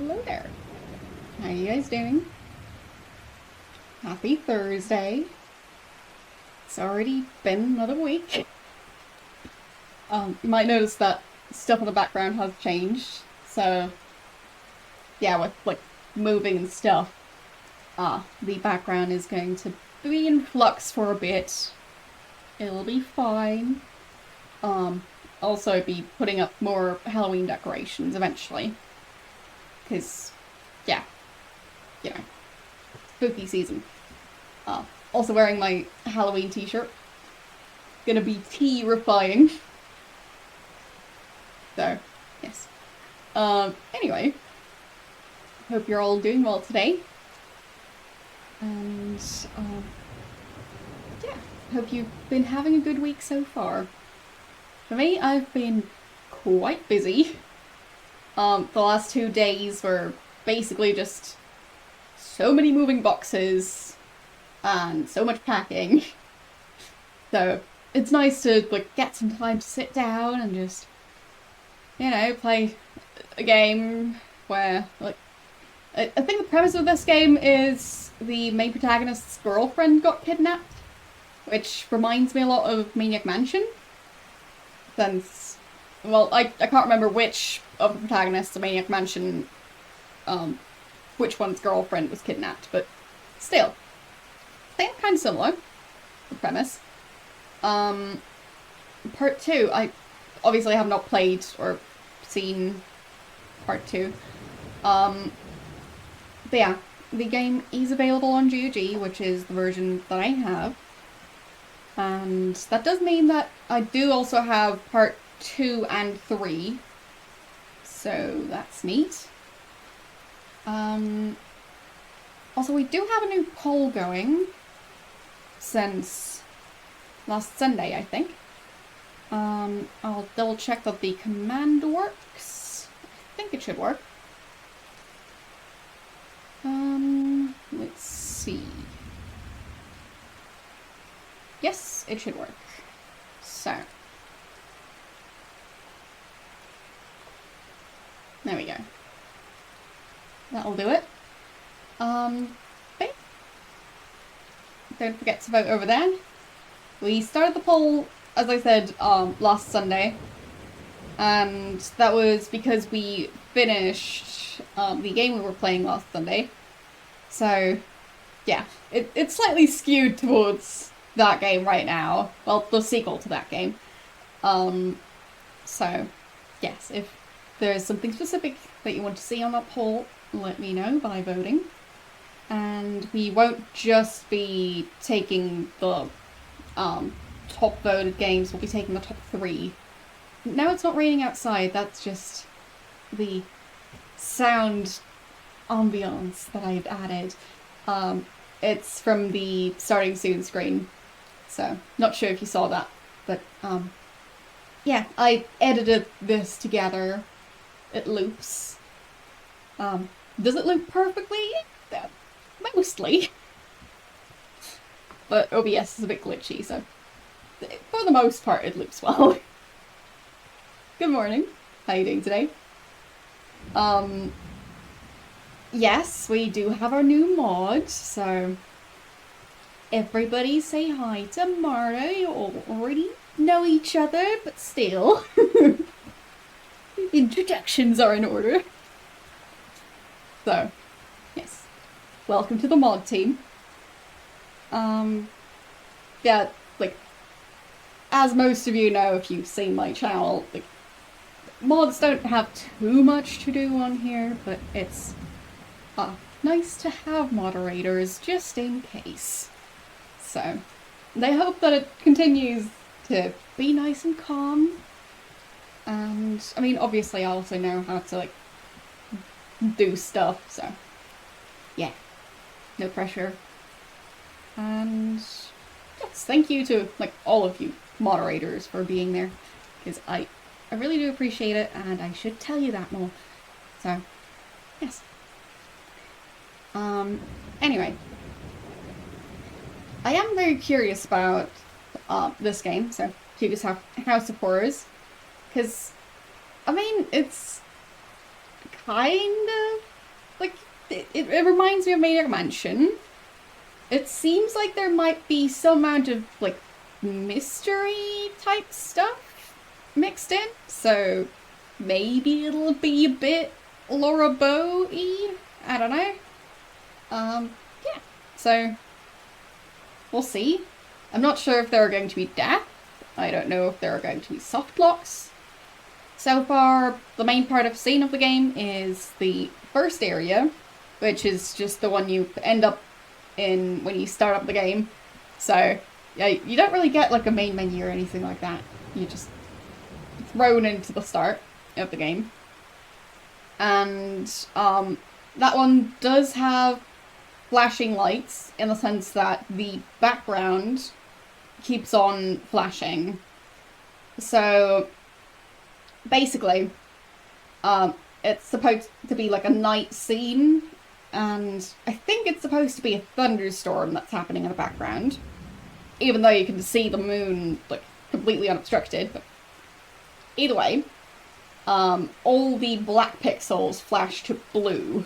Hello there. How are you guys doing? Happy Thursday. It's already been another week. You might notice that stuff in the background has changed. So, yeah, with like moving and stuff, the background is going to be in flux for a bit. It'll be fine. Also be putting up more Halloween decorations eventually. Because, yeah, you know, spooky season. Also wearing my Halloween t-shirt. Gonna be terrifying. So, yes. Anyway. Hope you're all doing well today. And, yeah. Hope you've been having a good week so far. For me, I've been quite busy. The last 2 days were basically just so many moving boxes and so much packing. So it's nice to like get some time to sit down and just, you know, play a game where like I think the premise of this game is the main protagonist's girlfriend got kidnapped, which reminds me a lot of Maniac Mansion. Since, well, I can't remember which of the protagonists of Maniac Mansion, which one's girlfriend was kidnapped, but still, they are kind of similar, the premise. Part 2, I obviously have not played or seen part 2. But yeah, the game is available on GOG, which is the version that I have. And that does mean that I do also have part 2 and 3. So that's neat. Also, we do have a new poll going since last Sunday, I think. I'll double check that the command works. I think it should work. Let's see. Yes, it should work. So. There we go. That'll do it. Okay. Don't forget to vote over there. We started the poll, as I said, last Sunday. And that was because we finished the game we were playing last Sunday. So, yeah, it's slightly skewed towards that game right now. Well, the sequel to that game. So, yes, if there's something specific that you want to see on that poll, let me know by voting. And we won't just be taking the top voted games, we'll be taking the top 3. No, it's not raining outside, that's just the sound ambiance that I've added. It's from the starting soon screen, so not sure if you saw that, but yeah, I edited this together. It loops. Does it loop perfectly? Mostly. But OBS is a bit glitchy, so for the most part it loops well. Good morning. How are you doing today? Yes, we do have our new mod, so everybody say hi to Marta. You all already know each other, but still. Introductions are in order. So, yes. Welcome to the mod team. Yeah, like, as most of you know if you've seen my channel, like, mods don't have too much to do on here, but it's nice to have moderators just in case. So, they hope that it continues to be nice and calm. And, I mean, obviously I also know how to, like, do stuff, so, yeah, no pressure. And, yes, thank you to, like, all of you moderators for being there, because I really do appreciate it, and I should tell you that more. So, yes. Anyway. I am very curious about this game, so Hugo's House of Horrors, because, I mean, it's kind of like, it reminds me of Maniac Mansion. It seems like there might be some amount of, like, mystery type stuff mixed in, so maybe it'll be a bit Laura Bow-y? I don't know. Yeah. So, we'll see. I'm not sure if there are going to be death. I don't know if there are going to be soft blocks. So far, the main part I've seen of the game is the first area, which is just the one you end up in when you start up the game. So, yeah, you don't really get like a main menu or anything like that. You're just thrown into the start of the game. And that one does have flashing lights in the sense that the background keeps on flashing. So basically, it's supposed to be like a night scene, and I think it's supposed to be a thunderstorm that's happening in the background, even though you can see the moon like completely unobstructed. But either way, all the black pixels flash to blue,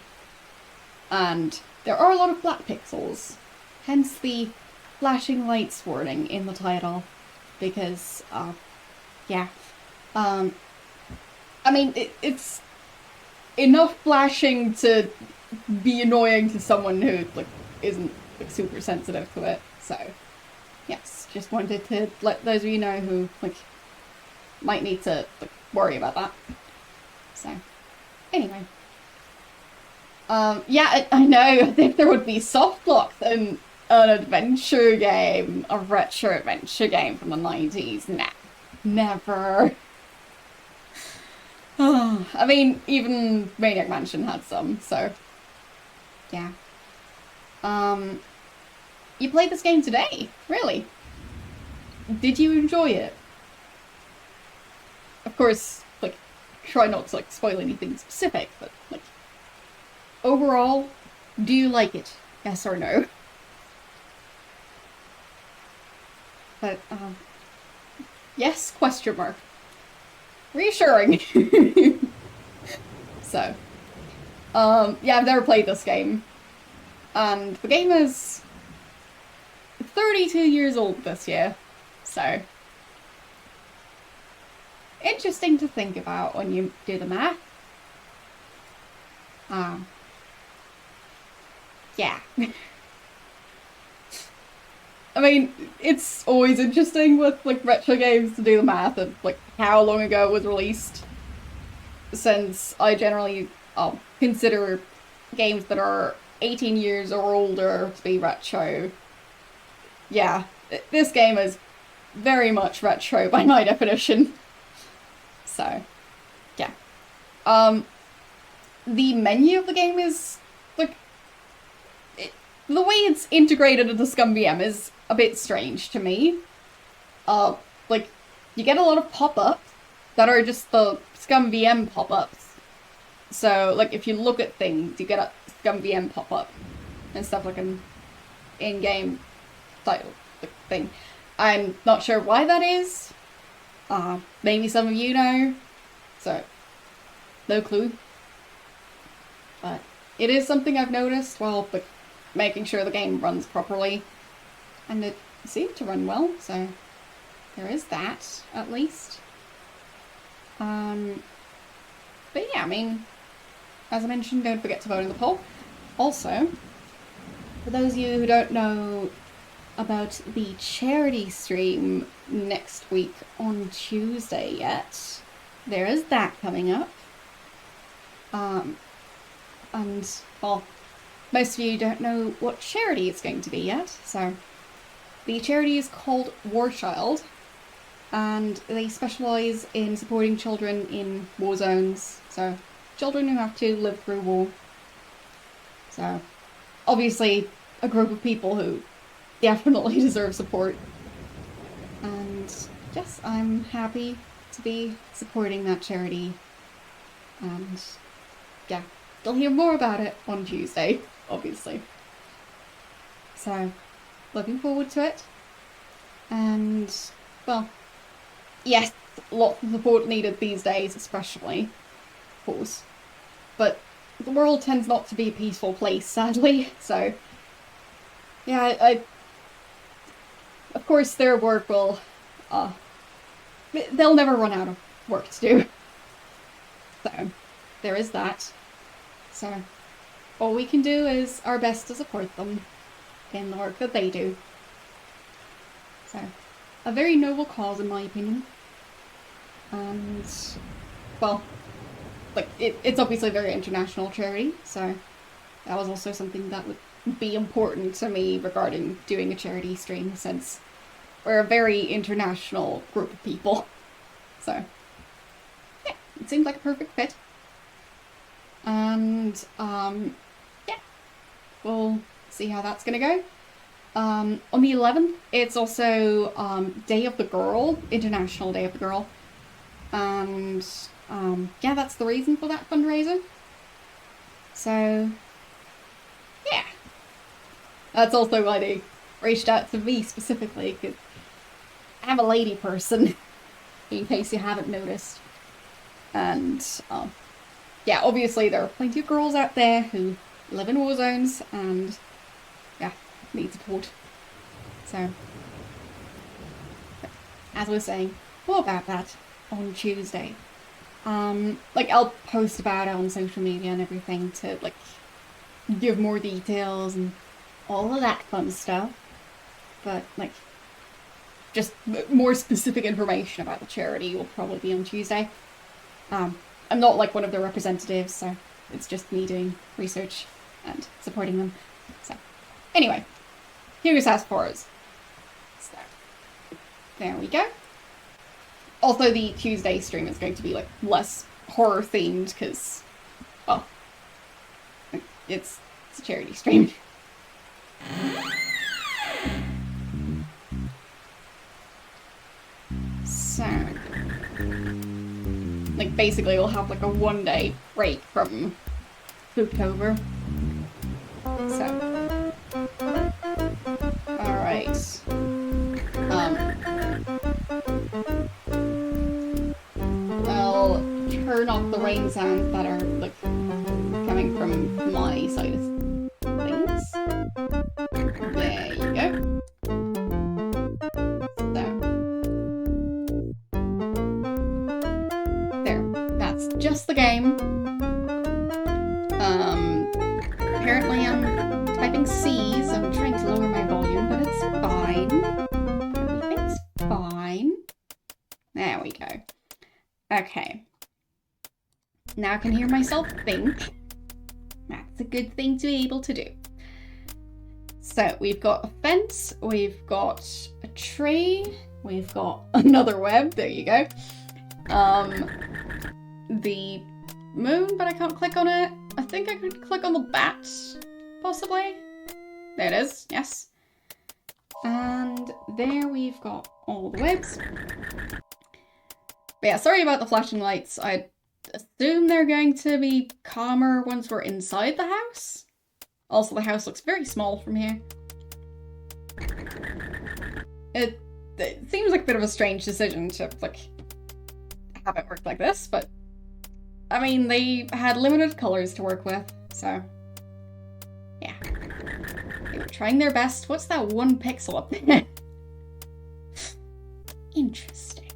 and there are a lot of black pixels, hence the flashing lights warning in the title, because, yeah. I mean, it's enough flashing to be annoying to someone who, like, isn't, like, super sensitive to it, so, yes, just wanted to let those of you know who, like, might need to, like, worry about that. So, anyway. Yeah, I know, I think there would be soft blocks in an adventure game, a retro adventure game from the 90s. Nah, never. I mean, even Maniac Mansion had some, so, yeah. You played this game today? Really? Did you enjoy it? Of course, like, try not to, like, spoil anything specific, but, like, overall, do you like it? Yes or no? But, yes, question mark. Reassuring. So, yeah, I've never played this game. And the game is 32 years old this year, so interesting to think about when you do the math. Yeah. I mean, it's always interesting with, like, retro games to do the math of, like, how long ago it was released, since I generally consider games that are 18 years or older to be retro. Yeah, this game is very much retro by my definition. So, yeah. The menu of the game is, like, the way it's integrated into ScumVM is a bit strange to me. Like, you get a lot of pop-ups that are just the ScumVM pop-ups. So, like, if you look at things, you get a ScumVM pop-up and stuff, like an in-game title thing. I'm not sure why that is. Maybe some of you know. So, no clue. But it is something I've noticed while, like, making sure the game runs properly. And it seemed to run well, so there is that, at least. But yeah, I mean, as I mentioned, don't forget to vote in the poll. Also, for those of you who don't know about the charity stream next week on Tuesday yet, there is that coming up. And, well, most of you don't know what charity it's going to be yet, so the charity is called War Child, and they specialise in supporting children in war zones, so children who have to live through war. So, obviously, a group of people who definitely deserve support. And yes, I'm happy to be supporting that charity. And yeah, you'll hear more about it on Tuesday, obviously. So, looking forward to it. And, well, yes, lots of support needed these days, especially, of course. But the world tends not to be a peaceful place, sadly, so yeah, of course their work will, they'll never run out of work to do. So, there is that. So, all we can do is our best to support them in the work that they do. So, a very noble cause in my opinion. And, well, like, it's obviously a very international charity, so that was also something that would be important to me regarding doing a charity stream, since we're a very international group of people. So, yeah, it seemed like a perfect fit. And, yeah, we'll see how that's gonna go. On the 11th, it's also Day of the Girl, International Day of the Girl. And, yeah, that's the reason for that fundraiser. So, yeah. That's also why they reached out to me specifically, because I'm a lady person, in case you haven't noticed. And, yeah, obviously there are plenty of girls out there who live in war zones and, yeah, need support. So, as I was saying, more about that on Tuesday. Like, I'll post about it on social media and everything to, like, give more details and all of that fun stuff. But, like, just more specific information about the charity will probably be on Tuesday. I'm not, like, one of the representatives, so it's just me doing research and supporting them. So, anyway, here's as far as. So, there we go. Also, the Tuesday stream is going to be, like, less horror themed, because, well, it's a charity stream. So, like, basically we'll have, like, a 1-day break from Spooktober. So, alright. I'll turn off the rain sounds that are, like, coming from my side of things. There you go. So. There. That's just the game. Apparently I'm typing C, so I'm trying to lower my volume, but it's fine. Everything's fine. There we go. Okay. Now I can hear myself think. That's a good thing to be able to do. So we've got a fence, we've got a tree, we've got another web, there you go. The moon, but I can't click on it. I think I could click on the bat, possibly. There it is, yes. And there we've got all the webs. But yeah, sorry about the flashing lights. I assume they're going to be calmer once we're inside the house. Also, the house looks very small from here. It seems like a bit of a strange decision to, like, have it work like this, but I mean, they had limited colors to work with, so yeah. They were trying their best. What's that 1 pixel up there? Interesting.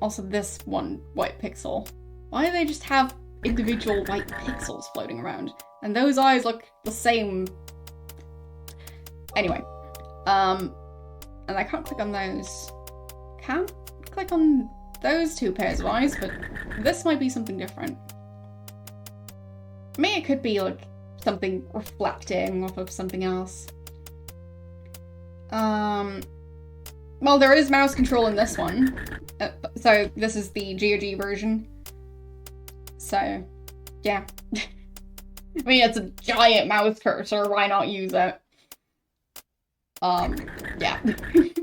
Also this 1 white pixel. Why do they just have individual white pixels floating around? And those eyes look the same. Anyway, and I can't click on those. Can't click on those 2 pairs of eyes, but this might be something different. Maybe it could be, like, something reflecting off of something else. Well, there is mouse control in this one. So this is the GOG version. So, yeah. I mean, it's a giant mouse cursor, why not use it? Yeah. I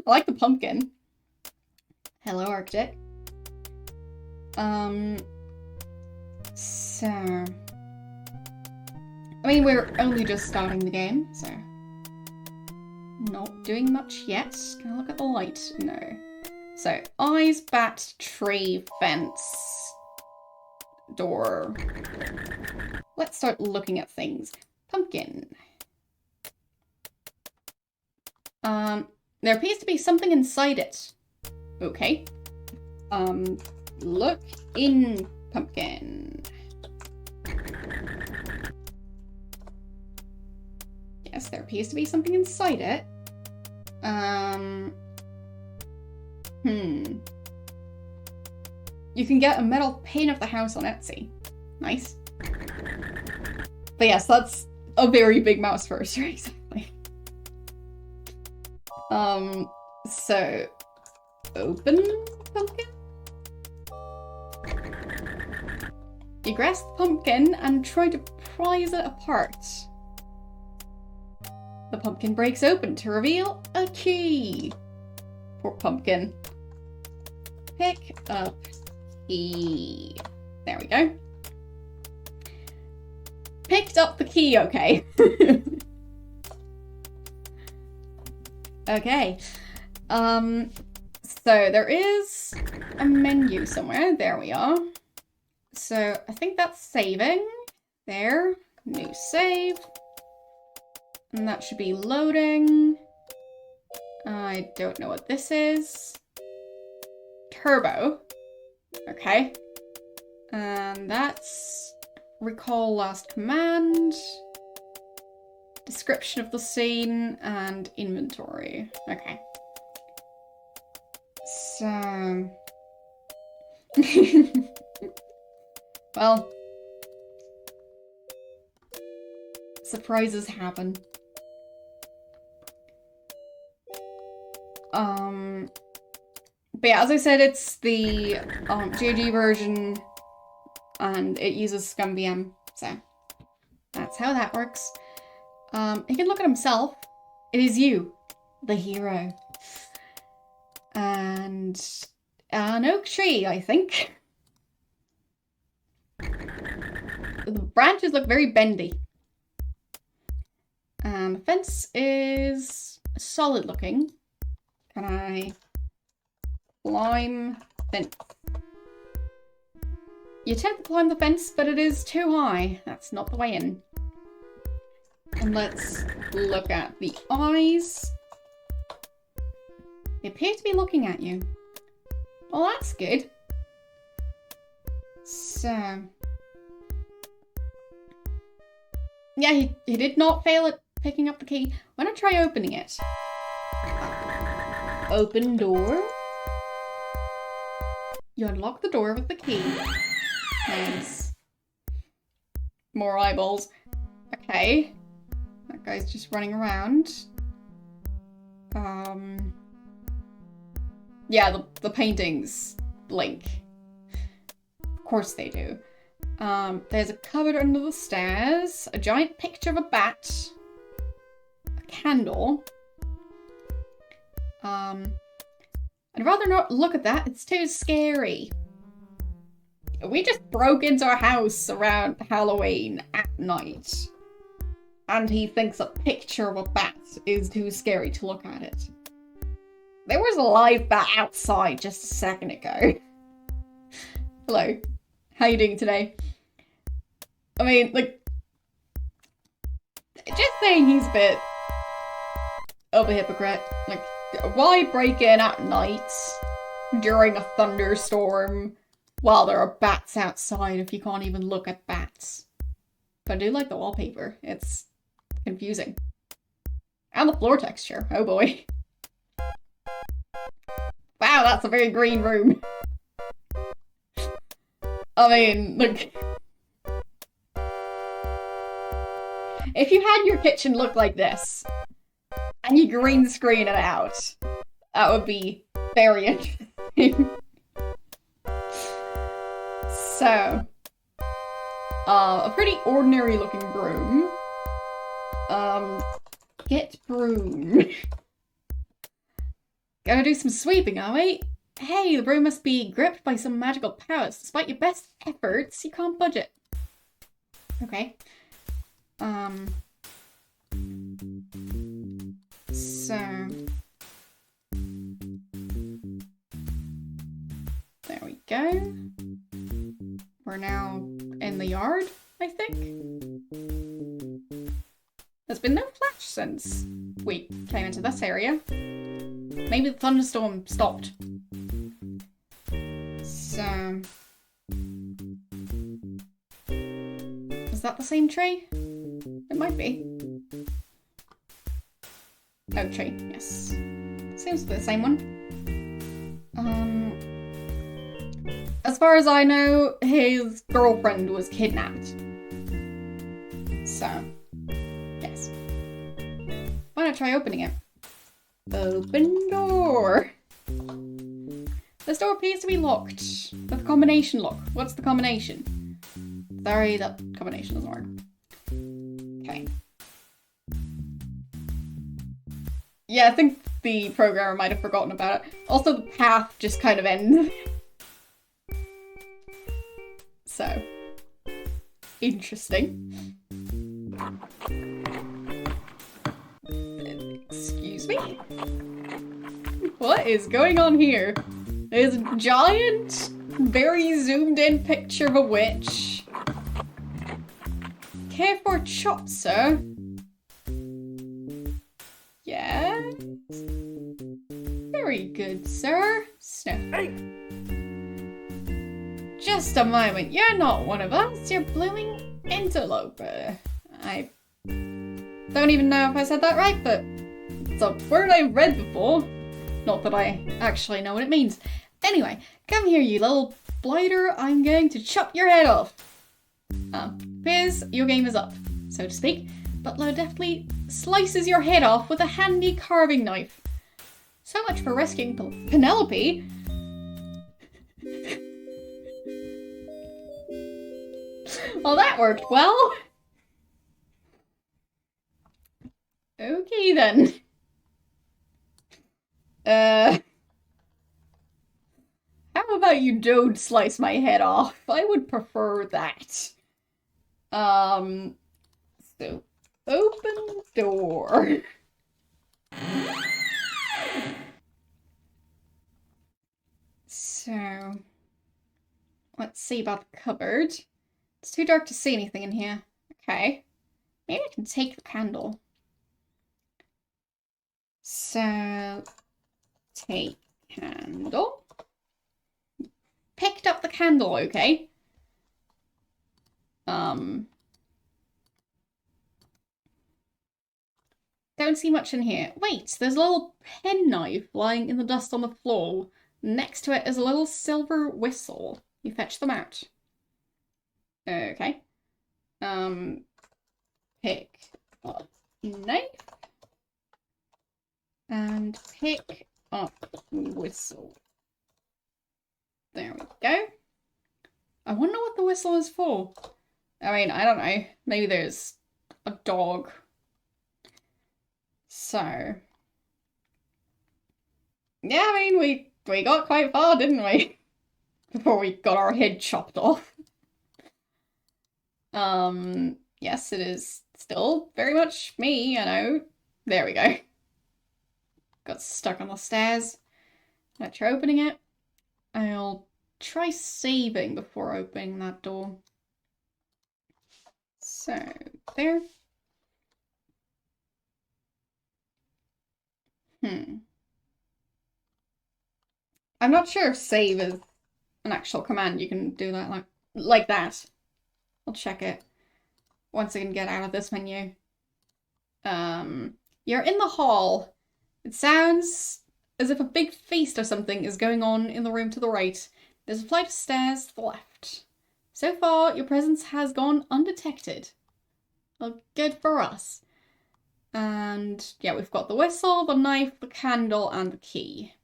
like the pumpkin. Hello, Arctic. So... I mean, we're only just starting the game, so... Not doing much yet. Can I look at the light? No. So, eyes, bat, tree, fence. door. Let's start looking at things. Pumpkin. There appears to be something inside it. Okay. Look in pumpkin. Yes, there appears to be something inside it. You can get a metal paint of the house on Etsy. Nice. But yes, that's a very big mouse first, right? Exactly. So open pumpkin. You grasp the pumpkin and try to prise it apart. The pumpkin breaks open to reveal a key. Poor pumpkin. Pick up key. There we go. Picked up the key, okay. Okay. So there is a menu somewhere. There we are. So I think that's saving. There. New save. And that should be loading. I don't know what this is. Turbo. Okay. And that's recall last command. Description of the scene and inventory. Okay. So... well... surprises happen. But yeah, as I said, it's the GOG version, and it uses ScumVM, so that's how that works. He can look at himself. It is you, the hero. And an oak tree, I think. The branches look very bendy. And the fence is solid looking. Can I climb fence? You attempt to climb the fence, but it is too high. That's not the way in. And let's look at the eyes. They appear to be looking at you. Well, that's good. So... yeah, he did not fail at picking up the key. Why not try opening it? Open door. You unlock the door with the key. Nice. More eyeballs. Okay. That guy's just running around. Yeah, the paintings blink. Of course they do. There's a cupboard under the stairs, a giant picture of a bat, a candle. I'd rather not look at that, it's too scary. We just broke into a house around Halloween at night. And he thinks a picture of a bat is too scary to look at it. There was a live bat outside just a second ago. Hello. How you doing today? I mean, like... just saying he's a bit... of a hypocrite. Like, why break in at night during a thunderstorm while there are bats outside if you can't even look at bats? But I do like the wallpaper. It's confusing. And the floor texture. Oh boy. Wow, that's a very green room. I mean, look. If you had your kitchen look like this, and you green screen it out, that would be very interesting. So, a pretty ordinary looking broom. Get broom. Gotta do some sweeping, are we? Hey, the broom must be gripped by some magical powers. Despite your best efforts, you can't budge it. Okay. So... there we go. We're now in the yard, I think. There's been no flash since we came into this area. Maybe the thunderstorm stopped. So... is that the same tree? It might be. Oak tree, yes. Seems to be the same one. As far as I know, his girlfriend was kidnapped. So, yes. Why not try opening it? Open door. This door appears to be locked with a combination lock. What's the combination? Sorry, that combination doesn't work. Okay. Yeah, I think the programmer might have forgotten about it. Also, the path just kind of ends. So, interesting. Excuse me? What is going on here? There's a giant, very zoomed in picture of a witch. Care for a chop, sir? Yes? Very good, sir. Sniff. Hey. Just a moment, you're not one of us, you're blooming interloper. I don't even know if I said that right, but it's a word I've read before. Not that I actually know what it means. Anyway, come here, you little blighter, I'm going to chop your head off. Piers, your game is up, so to speak. Butler deftly slices your head off with a handy carving knife. So much for rescuing Penelope. Well, that worked well. Okay, then. How about you don't slice my head off? I would prefer that. So, open door. So, let's see about the cupboard. It's too dark to see anything in here. Okay. Maybe I can take the candle. So, take candle. Picked up the candle, okay. Don't see much in here. Wait, there's a little penknife lying in the dust on the floor. Next to it is a little silver whistle. You fetch them out. Okay. Pick up knife. And pick up whistle. There we go. I wonder what the whistle is for. I mean, I don't know. Maybe there's a dog. So. Yeah, I mean, we got quite far, didn't we? Before we got our head chopped off. Yes, it is still very much me, I know. There we go. Got stuck on the stairs. Let's try opening it. I'll try saving before opening that door. So, there. I'm not sure if save is an actual command. You can do that like that. I'll check it once I can get out of this menu. You're in the hall. It sounds as if a big feast or something is going on in the room to the right. There's a flight of stairs to the left. So far, your presence has gone undetected. Well, good for us. And yeah, we've got the whistle, the knife, the candle, and the key.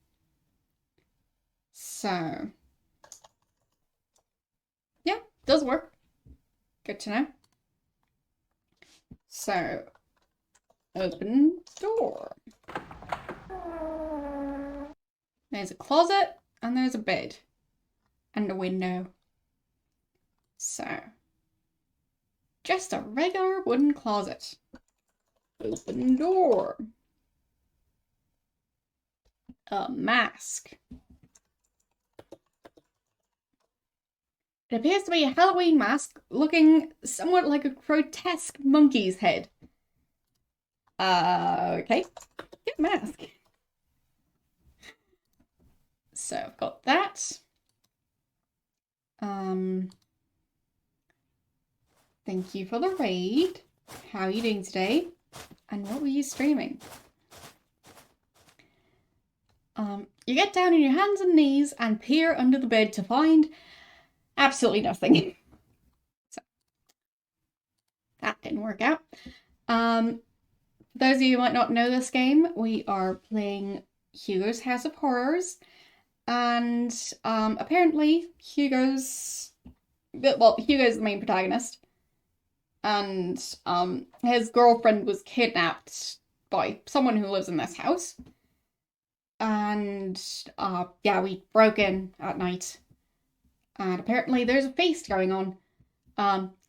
So, yeah, does work. Good to know. So, open door. There's a closet, and there's a bed, and a window. So, just a regular wooden closet. Open door. A mask. It appears to be a Halloween mask looking somewhat like a grotesque monkey's head. Okay. Get a mask. So I've got that. Thank you for the raid. How are you doing today? And what were you streaming? You get down on your hands and knees and peer under the bed to find absolutely nothing. So that didn't work out. Those of you who might not know this game, we are playing Hugo's House of Horrors. And apparently Hugo's the main protagonist. And his girlfriend was kidnapped by someone who lives in this house. And yeah, we broke in at night. And apparently there's a feast going on.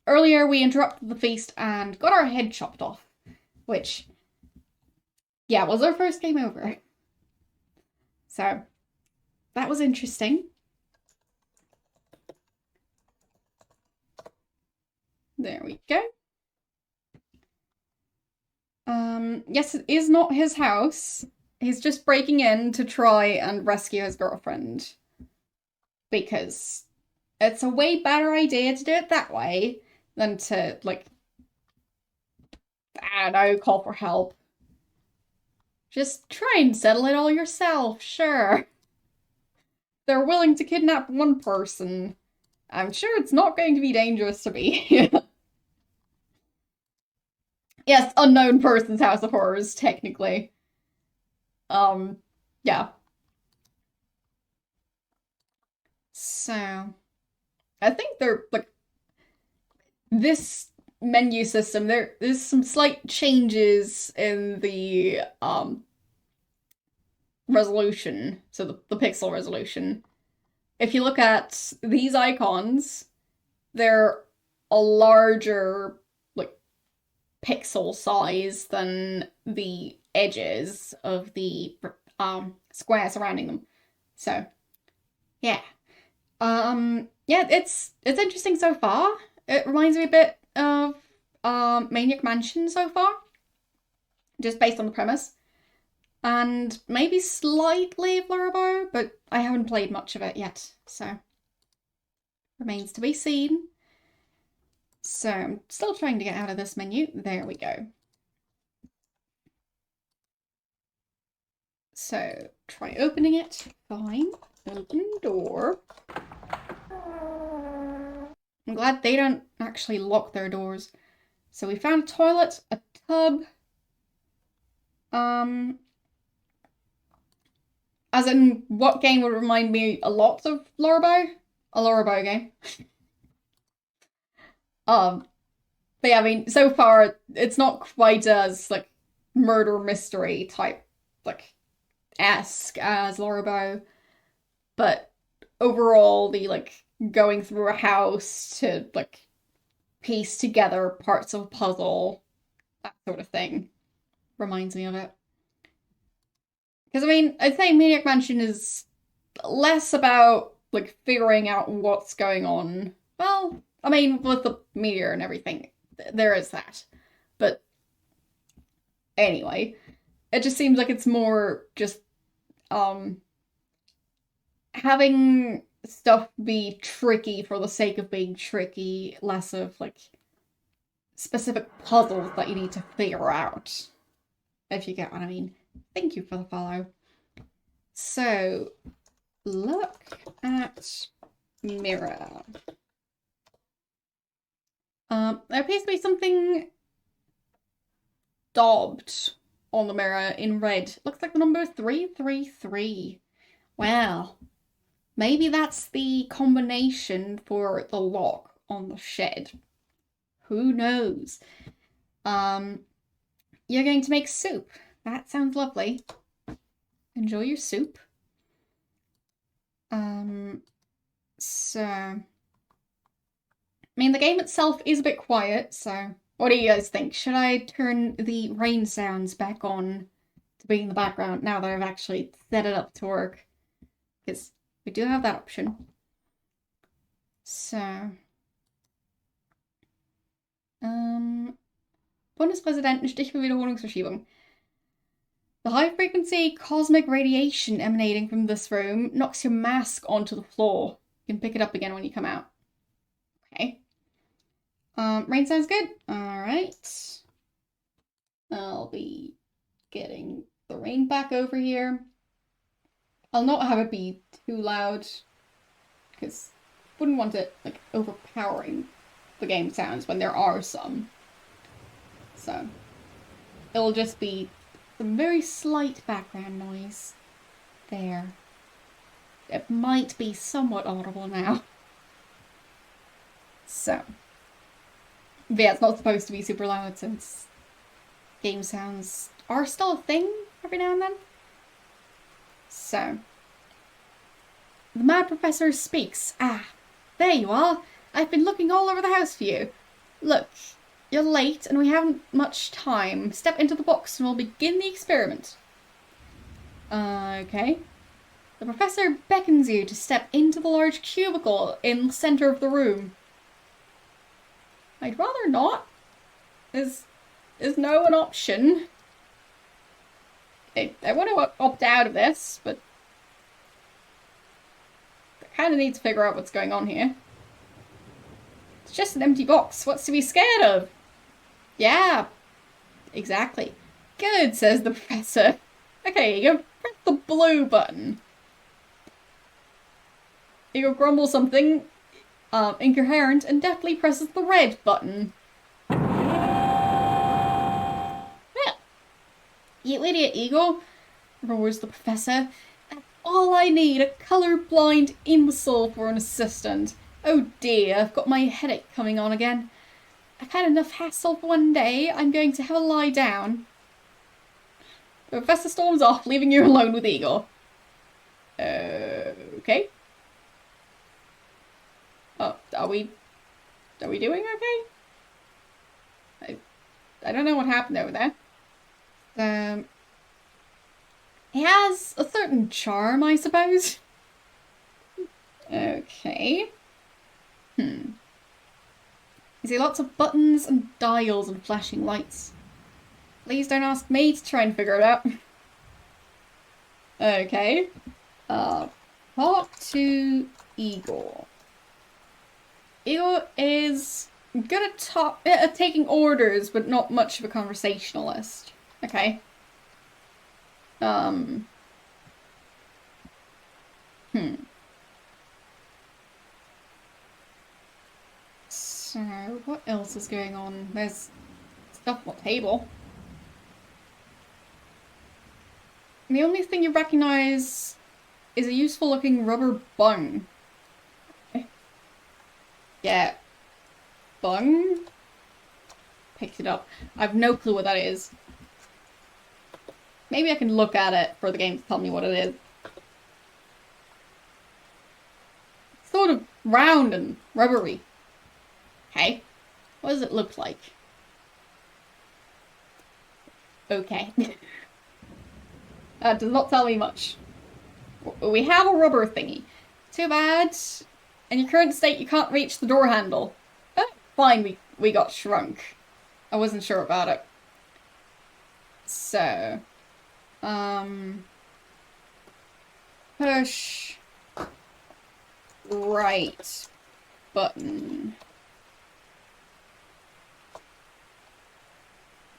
Earlier we interrupted the feast and got our head chopped off. Which, yeah, was our first game over. So, that was interesting. There we go. Yes, it is not his house. He's just breaking in to try and rescue his girlfriend. Because it's a way better idea to do it that way than to, like, I don't know, call for help. Just try and settle it all yourself, sure. They're willing to kidnap one person. I'm sure it's not going to be dangerous to me. Yes, unknown person's House of Horrors, technically. Yeah. So, I think they're, like, this menu system, there's some slight changes in the, resolution, so the pixel resolution. If you look at these icons, they're a larger, like, pixel size than the edges of the square surrounding them. So, yeah. Yeah, it's interesting so far. It reminds me a bit of Maniac Mansion so far, just based on the premise. And maybe slightly of Larabout, but I haven't played much of it yet, so remains to be seen. So I'm still trying to get out of this menu. There we go. So try opening it. Fine. Open door. I'm glad they don't actually lock their doors. So we found a toilet, a tub. As in, what game would remind me a lot of Larabout? A Larabout game. But yeah, I mean, so far, it's not quite as, like, murder mystery type, like, esque as Larabout. But overall, the, like, going through a house to, like, piece together parts of a puzzle, that sort of thing, reminds me of it. Because, I mean, I'd say Maniac Mansion is less about, like, figuring out what's going on. Well, I mean, with the meteor and everything, there is that. But anyway, it just seems like it's more just having stuff be tricky for the sake of being tricky, less of, like, specific puzzles that you need to figure out. If you get what I mean. Thank you for the follow. So, look at mirror. There appears to be something daubed on the mirror in red. Looks like the number 333. Well, maybe that's the combination for the lock on the shed. Who knows? You're going to make soup. That sounds lovely. Enjoy your soup. So, I mean, the game itself is a bit quiet, so what do you guys think? Should I turn the rain sounds back on to be in the background now that I've actually set it up to work? Because we do have that option. So. Bundespräsidenten, Stich für Wiederholungsverschiebung. The high frequency cosmic radiation emanating from this room knocks your mask onto the floor. You can pick it up again when you come out. Okay. Rain sounds good. Alright. I'll be getting the rain back over here. I'll not have it be too loud, because I wouldn't want it like overpowering the game sounds when there are some. So it'll just be some very slight background noise there. It might be somewhat audible now. So yeah, it's not supposed to be super loud since game sounds are still a thing every now and then. So, the mad professor speaks. Ah, there you are. I've been looking all over the house for you. Look, you're late and we haven't much time. Step into the box and we'll begin the experiment. Okay. The professor beckons you to step into the large cubicle in the center of the room. I'd rather not. Is no an option? I want to opt out of this, but I kind of need to figure out what's going on here. It's just an empty box. What's to be scared of? Yeah, exactly. Good, says the professor. Okay, you press the blue button. You grumble something incoherent and deftly presses the red button. You idiot, Eagle, roars the professor. That's all I need, a colour-blind imbecile for an assistant. Oh dear, I've got my headache coming on again. I've had enough hassle for one day. I'm going to have a lie down. The professor storms off, leaving you alone with Eagle. Okay. Oh, are we doing okay? I don't know what happened over there. He has a certain charm, I suppose. Okay. You see lots of buttons and dials and flashing lights. Please don't ask me to try and figure it out. Okay. Talk to Igor. Igor is good at taking orders, but not much of a conversationalist. Okay. So, what else is going on? There's stuff on the table. And the only thing you recognize is a useful looking rubber bung. Okay. Yeah. Bung? Picked it up. I have no clue what that is. Maybe I can look at it for the game to tell me what it is. It's sort of round and rubbery. Okay. What does it look like? Okay. That does not tell me much. We have a rubber thingy. Too bad. In your current state, you can't reach the door handle. Oh, fine, we got shrunk. I wasn't sure about it. So... push... right button.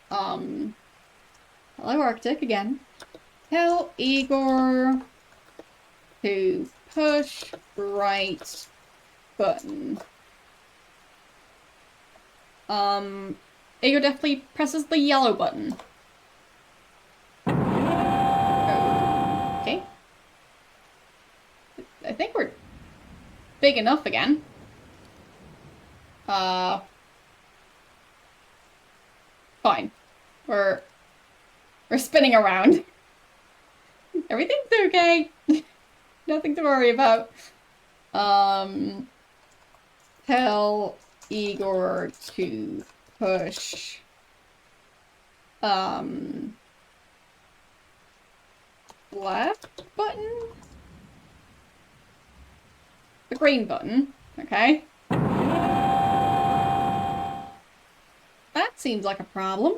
Hello Arctic again. Tell Igor to push right button. Igor definitely presses the yellow button. Okay. I think we're big enough again. Fine. We're spinning around. Everything's okay. Nothing to worry about. Tell Igor to push left button? The green button. Okay. That seems like a problem.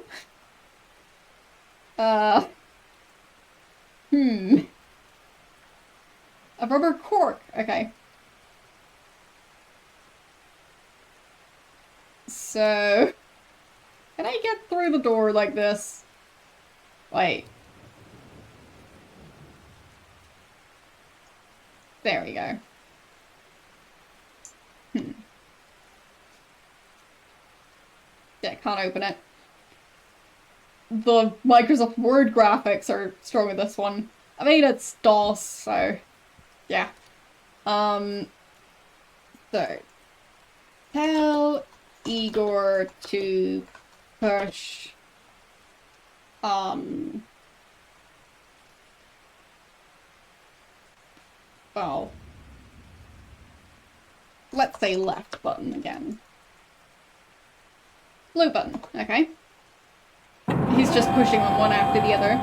Hmm. A rubber cork. Okay. So, can I get through the door like this? Wait. There we go. Hmm. Yeah, can't open it. The Microsoft Word graphics are strong with this one. I mean, it's DOS, so yeah. So tell Igor to push um well, let's say left button again. Blue button, okay. He's just pushing on one after the other.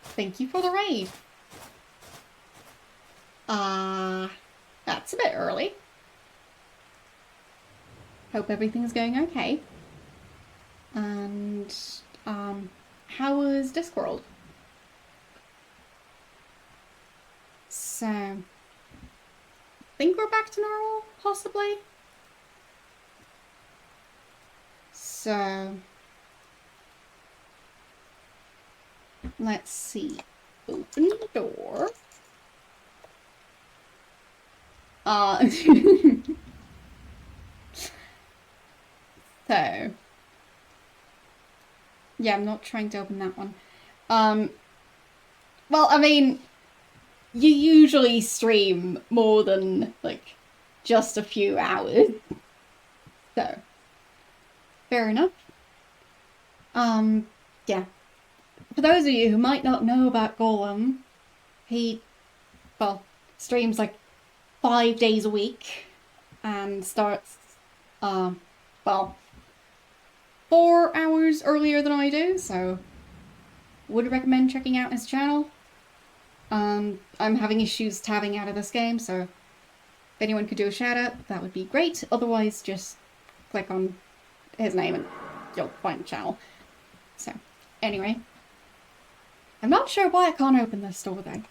Thank you for the raid. That's a bit early. Hope everything's going okay. And, how was Discworld? So, I think we're back to normal, possibly? So, let's see. Open the door. So, yeah, I'm not trying to open that one. Well, I mean, you usually stream more than, like, just a few hours. So, fair enough. Yeah. For those of you who might not know about Golem, he, well, streams like 5 days a week and starts, well, 4 hours earlier than I do, so would recommend checking out his channel. I'm having issues tabbing out of this game, so if anyone could do a shout out, that would be great. Otherwise, just click on his name and you'll find the channel. So, anyway. I'm not sure why I can't open this door though.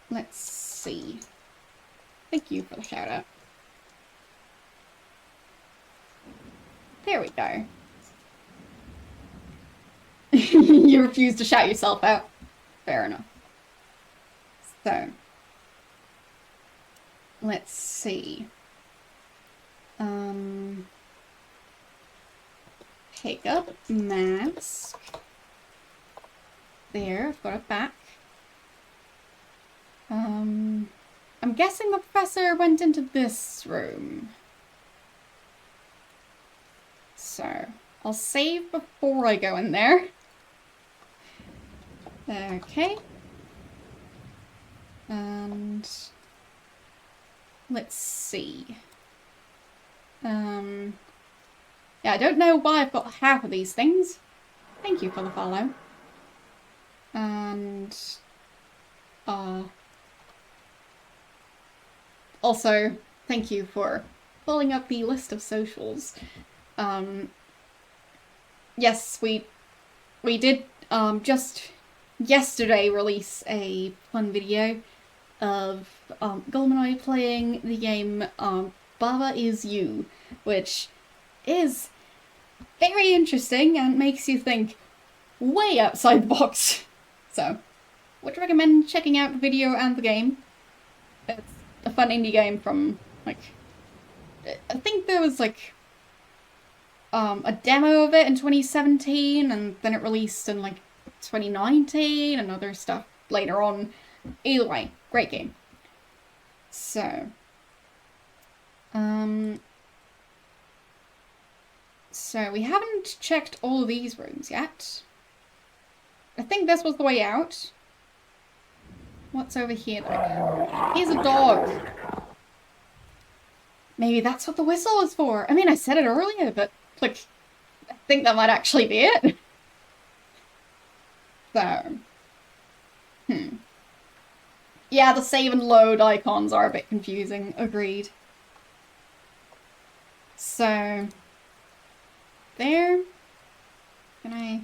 Let's see. Thank you for the shout out. There we go. You refuse to shout yourself out. Fair enough. So, let's see. Pick up mask. There, I've got it back. I'm guessing the professor went into this room. So, I'll save before I go in there. Okay. And let's see. Yeah, I don't know why I've got half of these things. Thank you for the follow. And also, thank you for pulling up the list of socials. Yes, we did just yesterday release a fun video of Golem and I playing the game Baba Is You, which is very interesting and makes you think way outside the box. So, would recommend checking out the video and the game. It's a fun indie game from, like, I think there was, like, a demo of it in 2017, and then it released in, like, 2019, and other stuff later on. Either way, great game. So, so we haven't checked all of these rooms yet. I think this was the way out. What's over here though? Here's a dog. Maybe that's what the whistle is for. I mean, I said it earlier, but like, I think that might actually be it. So, Yeah, the save and load icons are a bit confusing. Agreed. So, there. Can I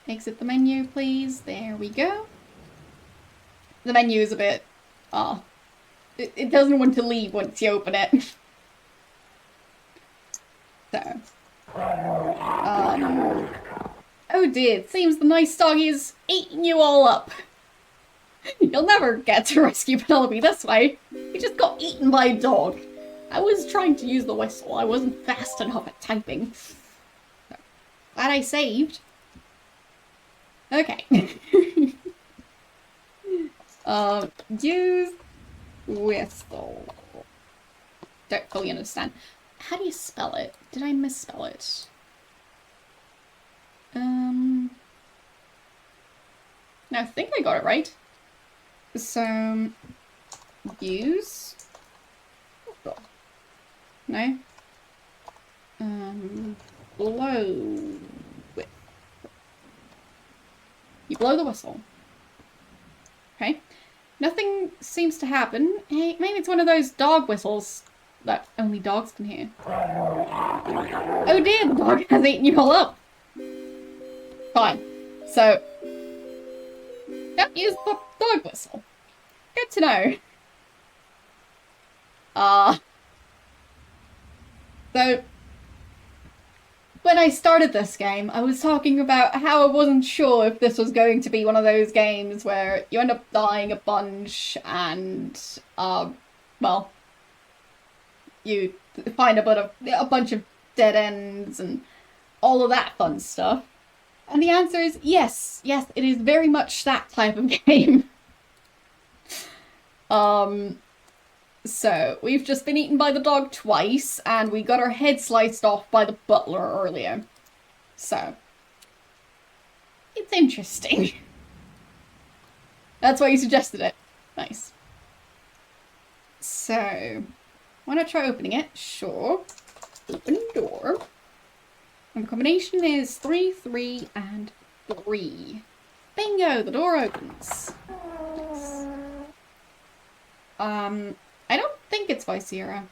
exit the menu, please? There we go. The menu is a bit... it doesn't want to leave once you open it. So... oh dear, it seems the nice doggy is eating you all up. You'll never get to rescue Penelope this way. You just got eaten by a dog. I was trying to use the whistle. I wasn't fast enough at typing. So, glad I saved. Okay. Use whistle. Don't fully understand. How do you spell it? Did I misspell it? No, I think I got it right. So, use. No. Blow. You blow the whistle. Okay. Nothing seems to happen. Hey, maybe it's one of those dog whistles that only dogs can hear. Oh dear, the dog has eaten you all up. Fine. So, don't use the dog whistle. Good to know. So, when I started this game, I was talking about how I wasn't sure if this was going to be one of those games where you end up dying a bunch and, well, you find a bunch of dead ends and all of that fun stuff. And the answer is yes. Yes, it is very much that type of game. So, we've just been eaten by the dog twice, and we got our head sliced off by the butler earlier. So, it's interesting. That's why you suggested it. Nice. So, why not try opening it? Sure. Open door. And the combination is 3, 3, and 3. Bingo! The door opens. Nice. I don't think it's Vicera.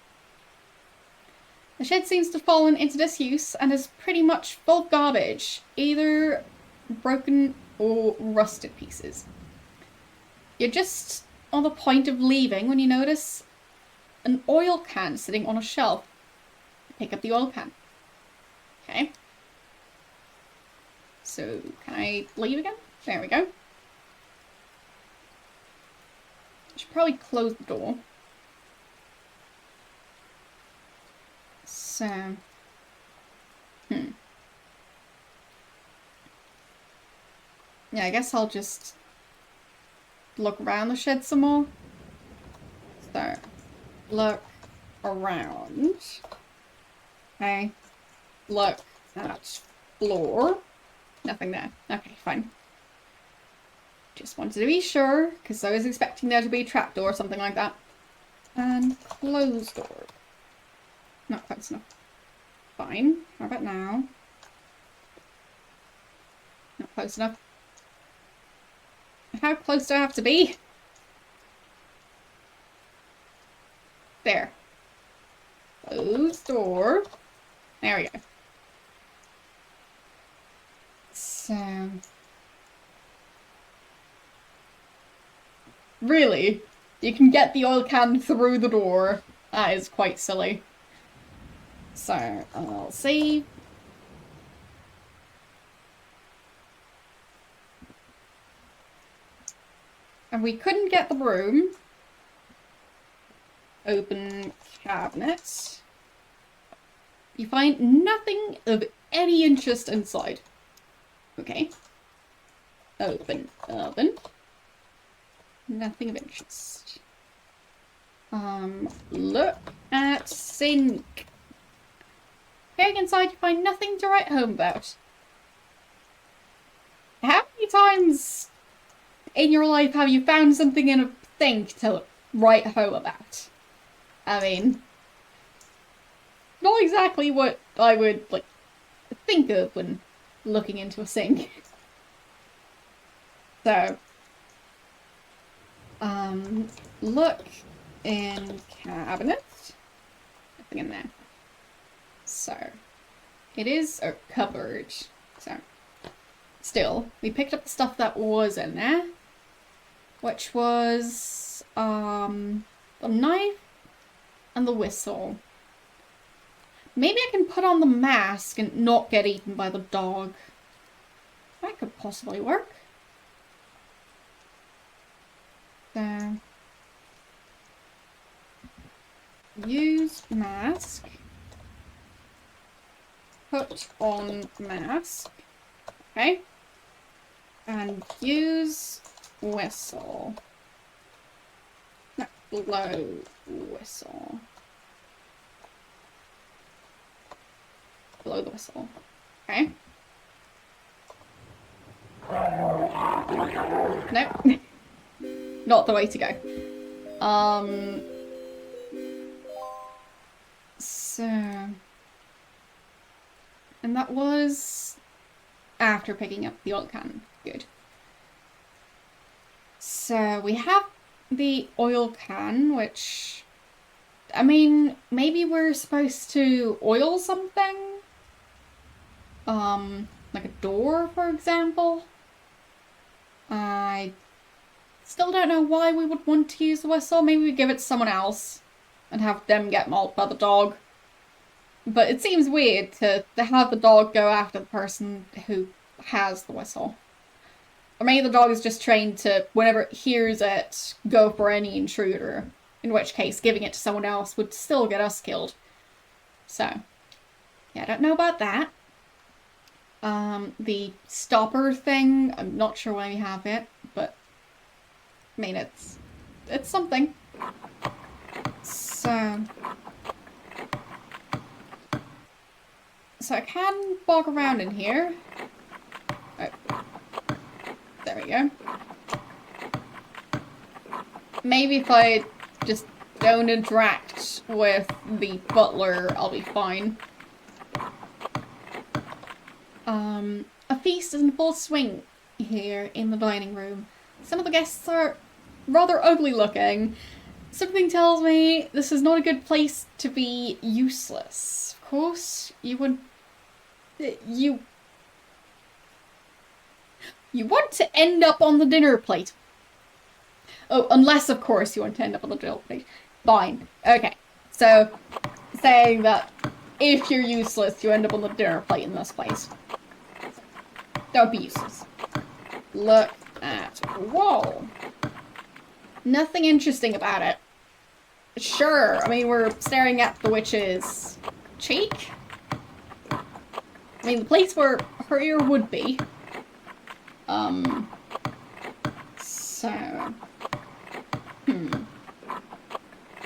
The shed seems to have fallen into disuse and is pretty much full of garbage, either broken or rusted pieces. You're just on the point of leaving when you notice an oil can sitting on a shelf. Pick up the oil can. Okay. So, can I leave again? There we go. I should probably close the door. So, yeah, I guess I'll just look around the shed some more. So, look around. Okay. Look at floor. Nothing there. Okay, fine. Just wanted to be sure, because I was expecting there to be a trapdoor or something like that. And close door. Not close enough. Fine. How about now? Not close enough. How close do I have to be? There. Close door. There we go. So... really? You can get the oil can through the door. That is quite silly. So, I'll save. And we couldn't get the broom. Open cabinet. You find nothing of any interest inside. Okay. Open oven. Nothing of interest. Look at sink. Going inside, you find nothing to write home about. How many times in your life have you found something in a sink to write home about? I mean, not exactly what I would, like, think of when looking into a sink. So, Look in cabinet. Nothing in there. So, it is a cupboard. So, still, we picked up the stuff that was in there, which was, the knife and the whistle. Maybe I can put on the mask and not get eaten by the dog. That could possibly work. So, use mask. Put on mask. Okay. And use whistle. No, blow whistle. Blow the whistle. Okay. Nope. Not the way to go. So... And that was after picking up the oil can. Good. So we have the oil can, which... I mean, maybe we're supposed to oil something? Like a door, for example? I still don't know why we would want to use the whistle. Maybe we give it to someone else and have them get mauled by the dog. But it seems weird to have the dog go after the person who has the whistle. Or maybe the dog is just trained to, whenever it hears it, go for any intruder. In which case, giving it to someone else would still get us killed. So, yeah, I don't know about that. The stopper thing, I'm not sure why we have it, but I mean, it's something. So I can walk around in here. Oh, there we go. Maybe if I just don't interact with the butler, I'll be fine. A feast is in full swing here in the dining room. Some of the guests are rather ugly looking. Something tells me this is not a good place to be useless. Of course, you would... You want to end up on the dinner plate. Oh, unless, of course, you want to end up on the dinner plate. Fine. Okay. So, saying that if you're useless, you end up on the dinner plate in this place. That would be useless. Look at the wall. Nothing interesting about it. Sure, I mean, we're staring at the witch's cheek. I mean, the place where her ear would be. So...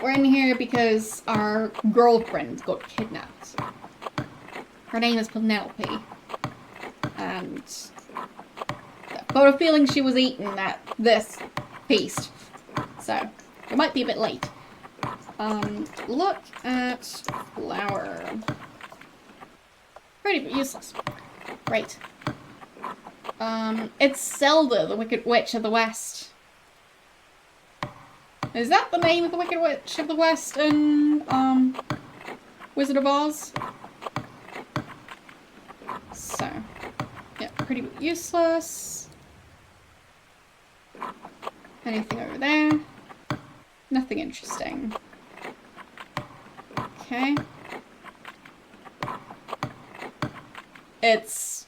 We're in here because our girlfriend got kidnapped. Her name is Penelope. And I've got a feeling she was eaten at this feast. So, we might be a bit late. Look at flower. Pretty but useless. Right. It's Zelda, the Wicked Witch of the West. Is that the name of the Wicked Witch of the West in, Wizard of Oz? So, yeah, pretty but useless. Anything over there? Nothing interesting. Okay. It's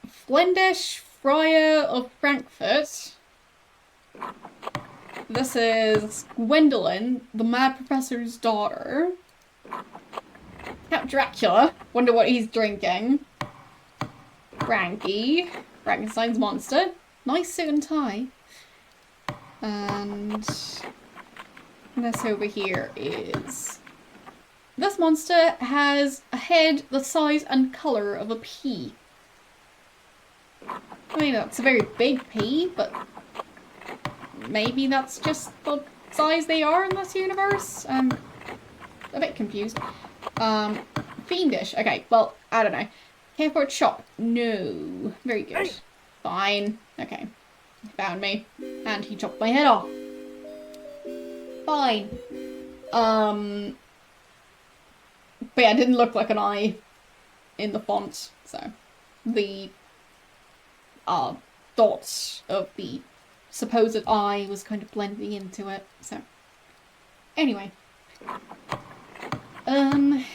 Flendish Friar of Frankfurt. This is Gwendolyn, the Mad Professor's daughter. Count Dracula. Wonder what he's drinking. Frankie. Frankenstein's monster. Nice suit and tie. And this over here is... This monster has a head the size and colour of a pea. I mean, that's a very big pea, but maybe that's just the size they are in this universe? I'm a bit confused. Fiendish. Okay, well, I don't know. Care for a shop? No. Very good. Fine. Okay. He found me. And he chopped my head off. Fine. But yeah, it didn't look like an eye in the font, so the dot of the supposed eye was kind of blending into it, so anyway.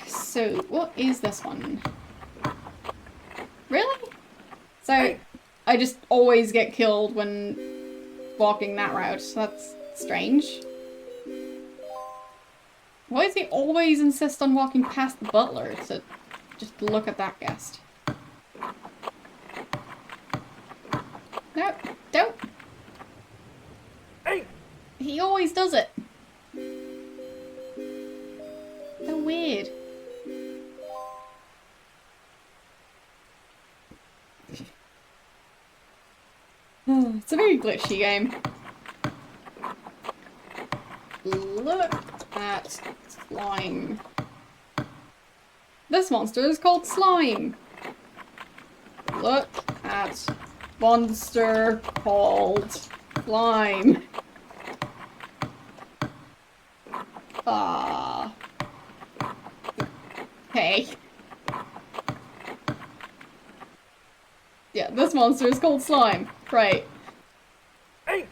So what is this one? Really? So I just always get killed when walking that route. That's strange. Why does he always insist on walking past the butler to just look at that guest? No, don't. Hey. He always does it. So weird. It's a very glitchy game. Look at slime. This monster is called Slime. Look at monster called Slime. Okay. Yeah, this monster is called Slime. Right.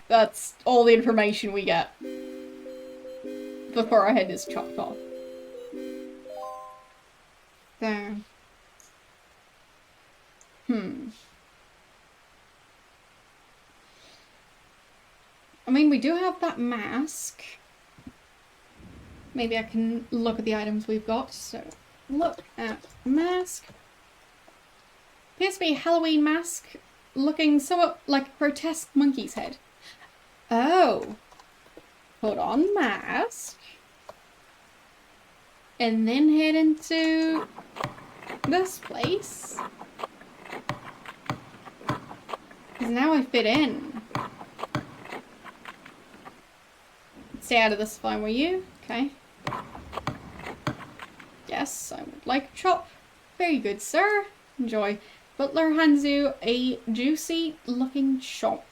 That's all the information we get before our head is chopped off. There. I mean, we do have that mask. Maybe I can look at the items we've got. So, look at the mask. Appears to be a Halloween mask looking somewhat like a grotesque monkey's head. Oh. Put on mask. And then head into this place. Because now I fit in. Stay out of this fine, will you? Okay. Yes, I would like a chop. Very good, sir. Enjoy. Butler hands you a juicy looking chop.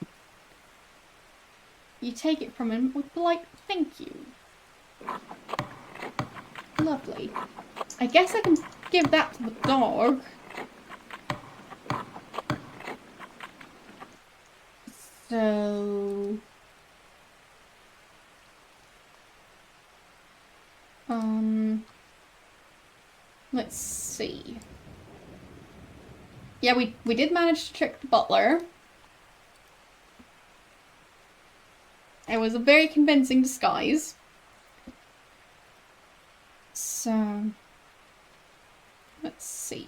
You take it from him with polite thank you. Lovely. I guess I can give that to the dog. So... let's see. Yeah, we did manage to trick the butler. It was a very convincing disguise. So... let's see.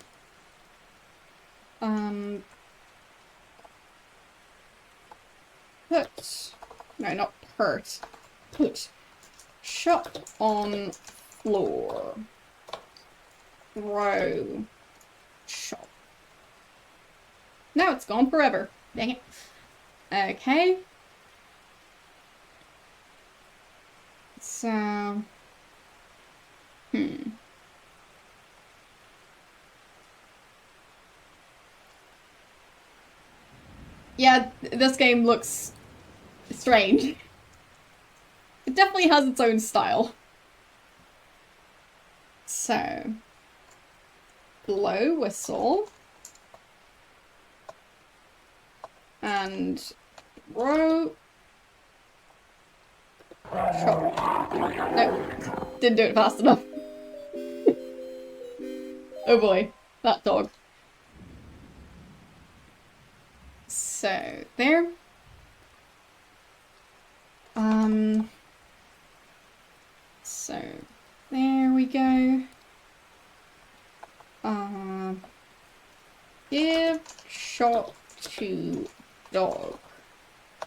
Put... no, not hurt. Put... shut on floor. Throw. Shop. Now it's gone forever. Dang it. Okay. So... yeah, this game looks strange. It definitely has its own style. So... blow whistle. And... throw... chop. No, didn't do it fast enough. Oh boy, that dog. So, there. So, there we go. Give shot to dog.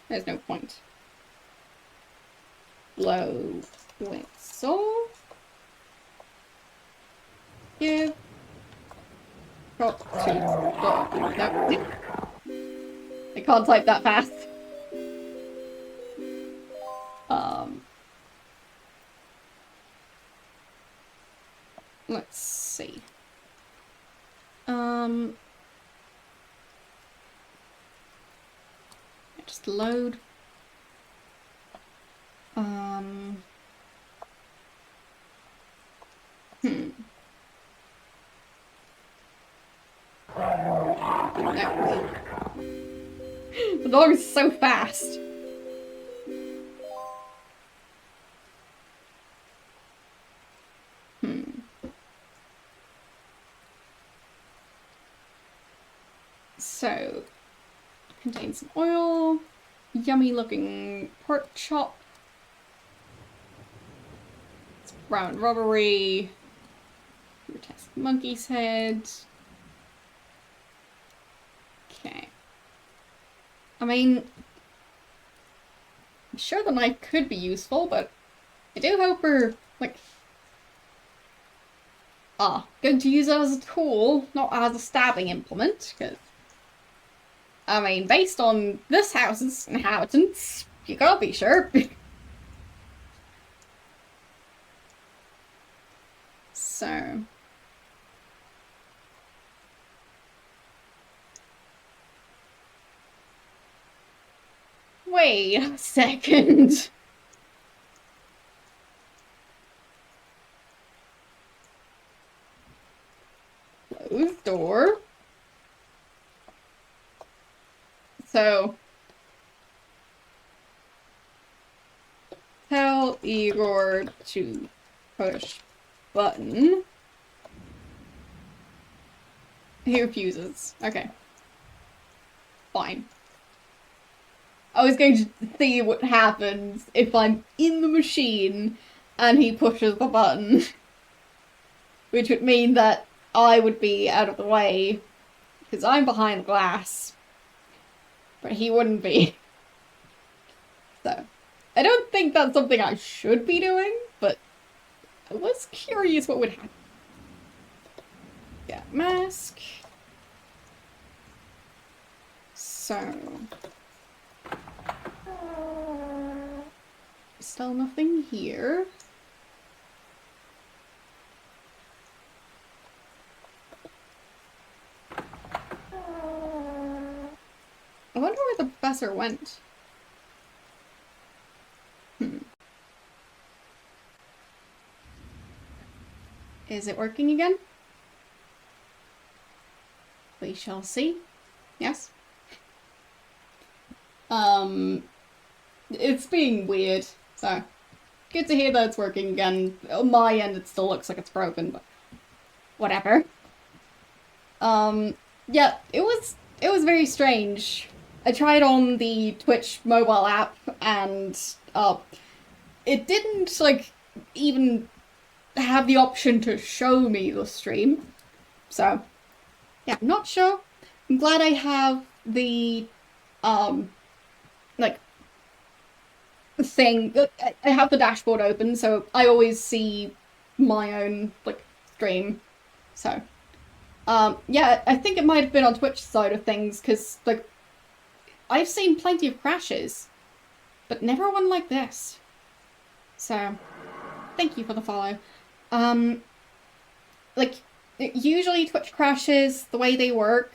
There's no point. Blow whistle. Give shot to dog. No. I can't type that fast. Let's see. just load. No. The dog is so fast. So, contains some oil, yummy looking pork chop, it's brown rubbery, grotesque monkey's head. Okay. I mean, I'm sure the knife could be useful, but I do hope we're, like, going to use it as a tool, not as a stabbing implement, because I mean, based on this house's inhabitants, you gotta be sure. So. Wait a second. Closed door. So, tell Igor to push button. He refuses. Okay. Fine. I was going to see what happens if I'm in the machine and he pushes the button. Which would mean that I would be out of the way, because I'm behind the glass. But he wouldn't be. So, I don't think that's something I should be doing, but I was curious what would happen. Yeah, mask. So. Still nothing here. I wonder where the professor went. Is it working again? We shall see. Yes? It's being weird, so good to hear that it's working again. On my end, it still looks like it's broken, but whatever. Yeah, it was very strange. I tried on the Twitch mobile app, and it didn't like even have the option to show me the stream. So yeah, I'm not sure. I'm glad I have the like thing. I have the dashboard open, so I always see my own like stream. So yeah, I think it might have been on Twitch side of things, because like I've seen plenty of crashes, but never one like this. So thank you for the follow. Like usually Twitch crashes, the way they work,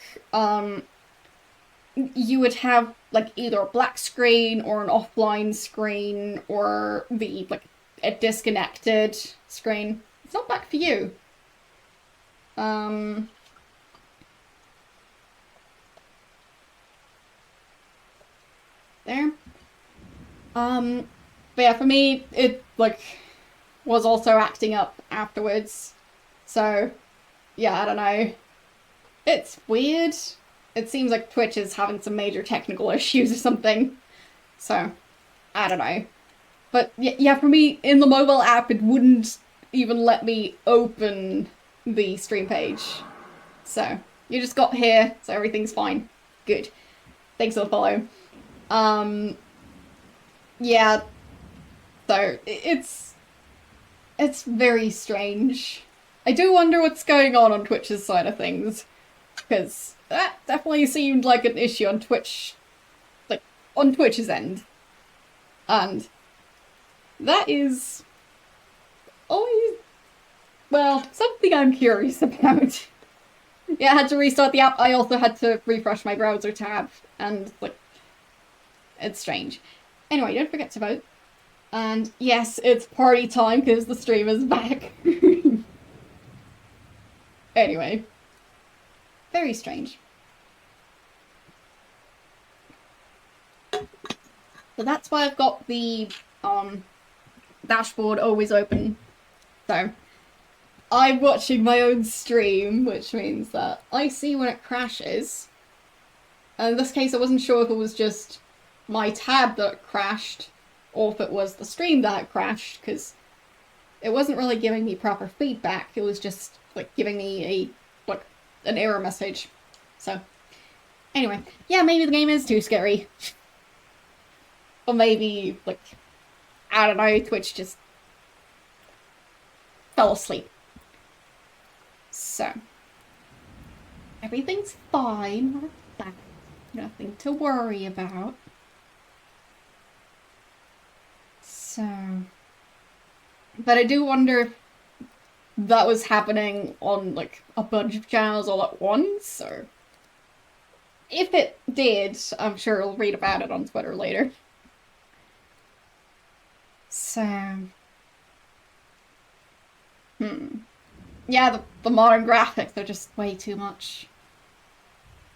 you would have like either a black screen or an offline screen or the like a disconnected screen. It's not back for you. There. But yeah, for me, it like was also acting up afterwards. So yeah, I don't know. It's weird. It seems like Twitch is having some major technical issues or something. So, I don't know. But yeah, for me, in the mobile app, it wouldn't even let me open the stream page. So, you just got here, so everything's fine. Good. Thanks for the follow. Yeah. So, it's very strange. I do wonder what's going on Twitch's side of things. Because that definitely seemed like an issue on Twitch, like, on Twitch's end. And that is always, well, something I'm curious about. Yeah, I had to restart the app. I also had to refresh my browser tab, and, like, It's strange. Anyway, don't forget to vote. And yes, it's party time because the stream is back. Anyway. Very strange. So that's why I've got the dashboard always open. So I'm watching my own stream, which means that I see when it crashes. And in this case, I wasn't sure if it was just my tab that crashed or if it was the stream that crashed, because it wasn't really giving me proper feedback. It was just like giving me an error message. So anyway, yeah, maybe the game is too scary. Or maybe, like, I don't know, Twitch just fell asleep. So, everything's fine. We're back. Nothing to worry about. So, but I do wonder if that was happening on, like, a bunch of channels all at once, or if it did, I'm sure I'll read about it on Twitter later. So, yeah, the modern graphics are just way too much.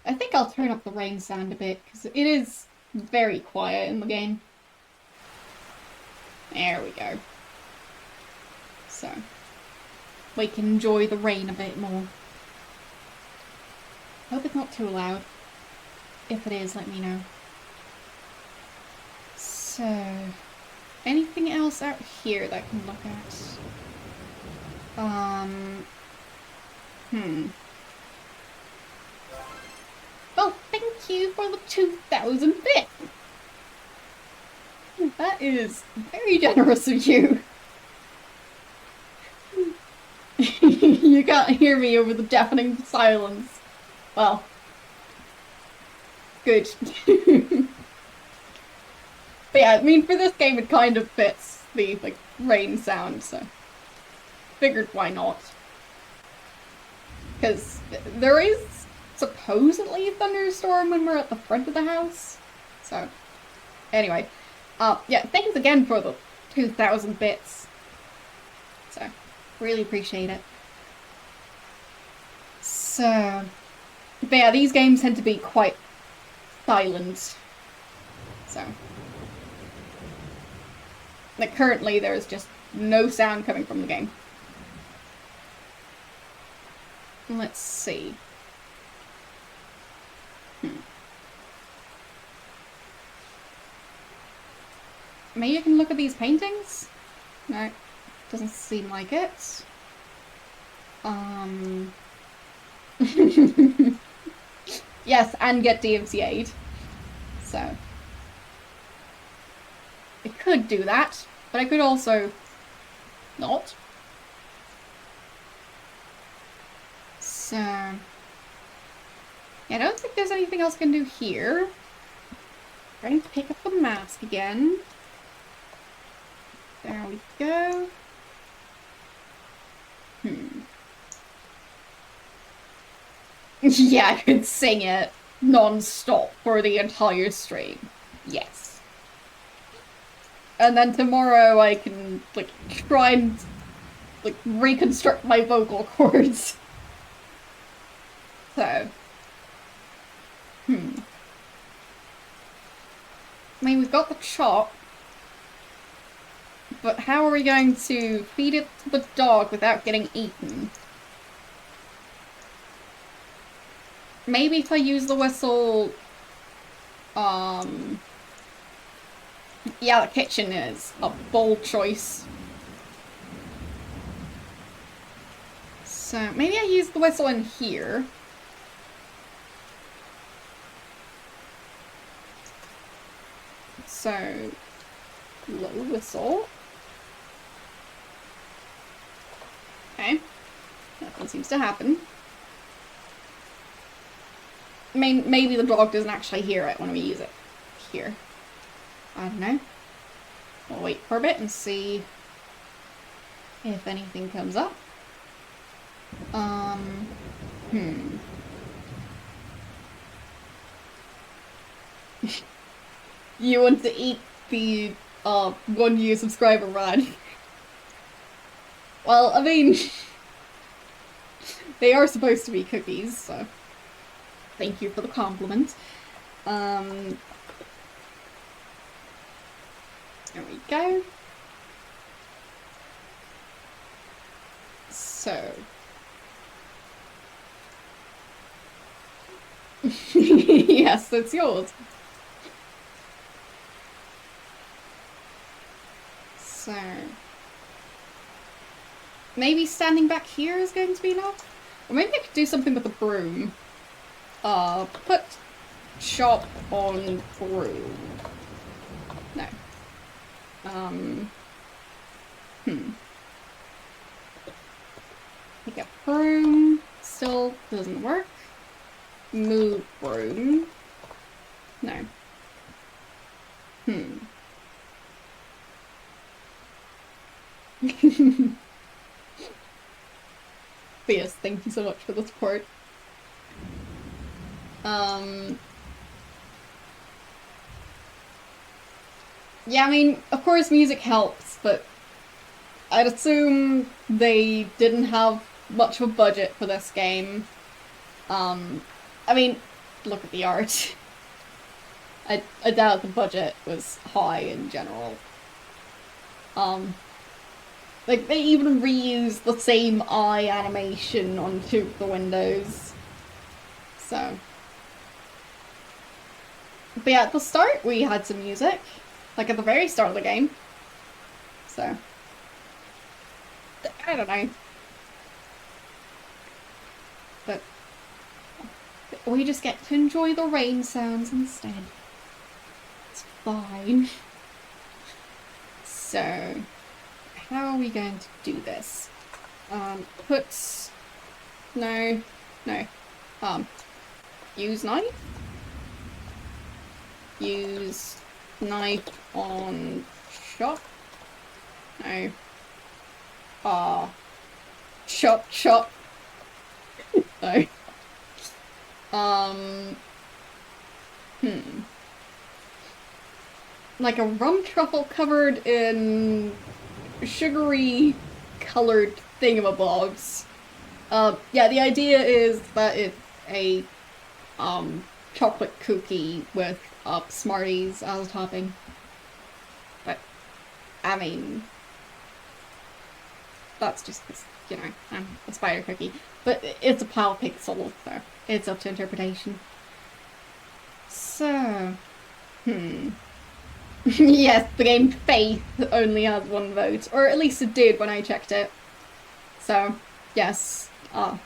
I think I'll turn up the rain sound a bit, because it is very quiet in the game. There we go. So, we can enjoy the rain a bit more. Hope it's not too loud. If it is, let me know. So, anything else out here that I can look at? Well, thank you for the 2,000 bits! That is very generous of you. You can't hear me over the deafening silence. Well, good. But yeah, I mean, for this game it kind of fits the, like, rain sound, so figured why not. Because there is supposedly a thunderstorm when we're at the front of the house. So, anyway. Yeah, thanks again for the 2,000 bits. So, really appreciate it. So, but yeah, these games tend to be quite silent. So, like, currently there's just no sound coming from the game. Let's see. Maybe I can look at these paintings? No, doesn't seem like it. Yes, and get DMCA'd. So, I could do that, but I could also not. So, yeah, I don't think there's anything else I can do here. Trying to pick up the mask again. There we go. Yeah, I could sing it non-stop for the entire stream. Yes. And then tomorrow I can, like, try and, like, reconstruct my vocal cords. So. I mean, we've got the chop. But how are we going to feed it to the dog without getting eaten? Maybe if I use the whistle... Yeah, the kitchen is a bold choice. So, maybe I use the whistle in here. So, low whistle. Okay. Nothing seems to happen. I mean, maybe the dog doesn't actually hear it when we use it here. I don't know. We'll wait for a bit and see if anything comes up. You want to eat the 1 year subscriber run. Well, I mean, they are supposed to be cookies, so thank you for the compliment. There we go. So. Yes, it's yours. So. Maybe standing back here is going to be enough? Or maybe I could do something with the broom. Put shop on broom. No. Pick up broom. Still doesn't work. Move broom. No. But yes, thank you so much for the support. Yeah, I mean, of course music helps, but I'd assume they didn't have much of a budget for this game. I mean, look at the art. I doubt the budget was high in general. Like, they even reused the same eye animation onto the windows. So. But yeah, at the start we had some music. Like, at the very start of the game. So. I don't know. But we just get to enjoy the rain sounds instead. It's fine. So, how are we going to do this? Use knife. Use knife on shop. No. Chop. No. Like a rum truffle covered in sugary colored thingamabobs. Yeah, the idea is that it's a chocolate cookie with Smarties as a topping. But I mean, that's just, you know, a spider cookie. But it's a pile pixel, so it's up to interpretation. So, yes, the game Faith only has 1 vote, or at least it did when I checked it. So, yes, not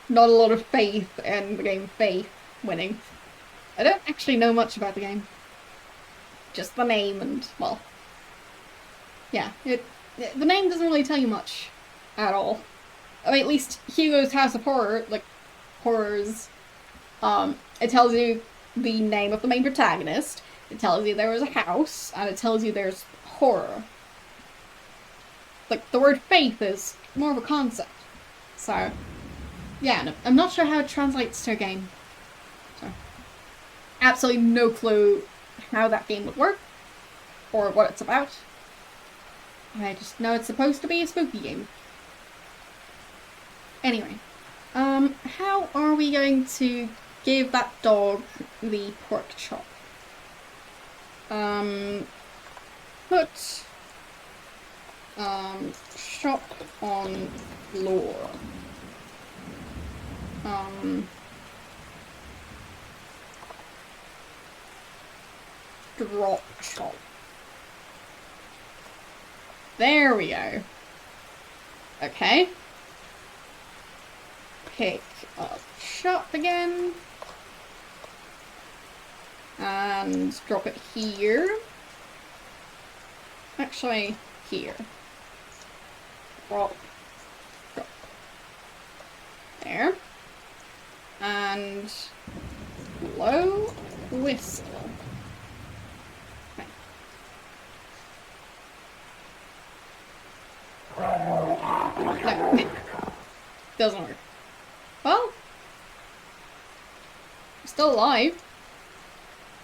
a lot of faith in the game Faith winning. I don't actually know much about the game. Just the name and, well, yeah, the name doesn't really tell you much at all. I mean, at least Hugo's House of Horror, like, horrors, it tells you the name of the main protagonist, it tells you there was a house, and it tells you there's horror. Like, the word faith is more of a concept. So, yeah, no, I'm not sure how it translates to a game. So, absolutely no clue how that game would work, or what it's about. I just know it's supposed to be a spooky game. Anyway, how are we going to give that dog the pork chop? Put shop on floor. Drop chop. There we go. Okay. Pick up shop again. And drop it here. Actually, here. Drop. There. And blow whistle. No. Doesn't work. Well, I'm still alive.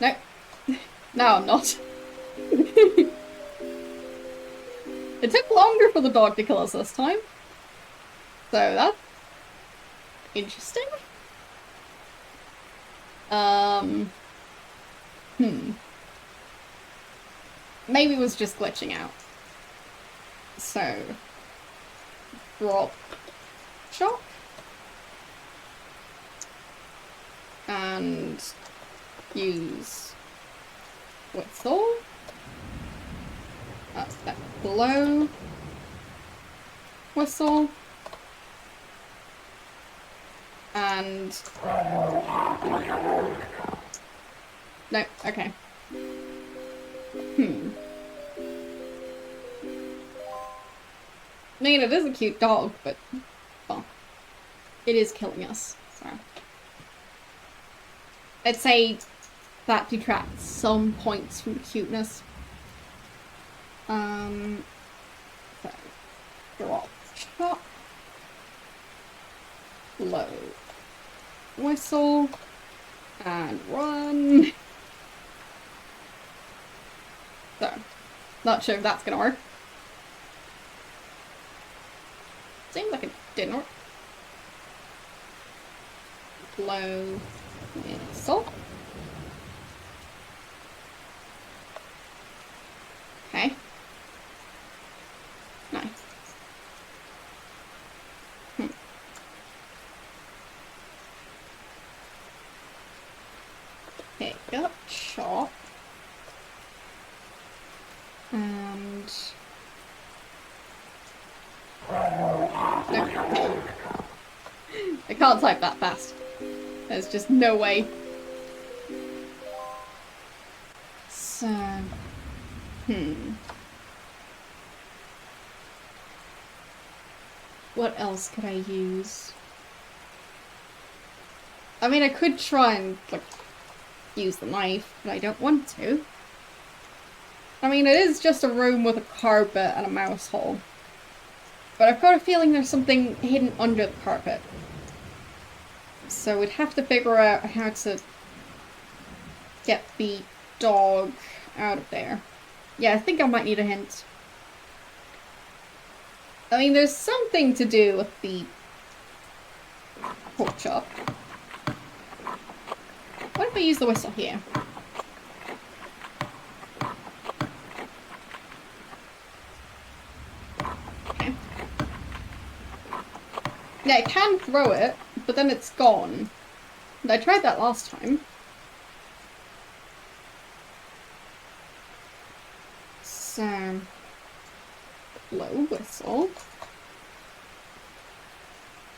No. No, I'm not. It took longer for the dog to kill us this time. So that's interesting. Maybe it was just glitching out. So, drop shock. And use whistle. That's that blow. Whistle. And... no, okay. I mean, it is a cute dog, but... well, it is killing us, so... I'd say that detracts some points from cuteness. So... drop shot. Blow. Whistle. And run. So, not sure if that's gonna work. Seems like it didn't work. Blow. Whistle. Okay. Nice. Pick up chop. And... no. I can't type that fast. There's just no way. So... what else could I use? I mean, I could try and, like, use the knife, but I don't want to. I mean, it is just a room with a carpet and a mouse hole. But I've got a feeling there's something hidden under the carpet. So we'd have to figure out how to get the dog out of there. Yeah, I think I might need a hint. I mean, there's something to do with the pork chop. What if I use the whistle here? Okay. Yeah, I can throw it, but then it's gone. And I tried that last time. So... blow whistle.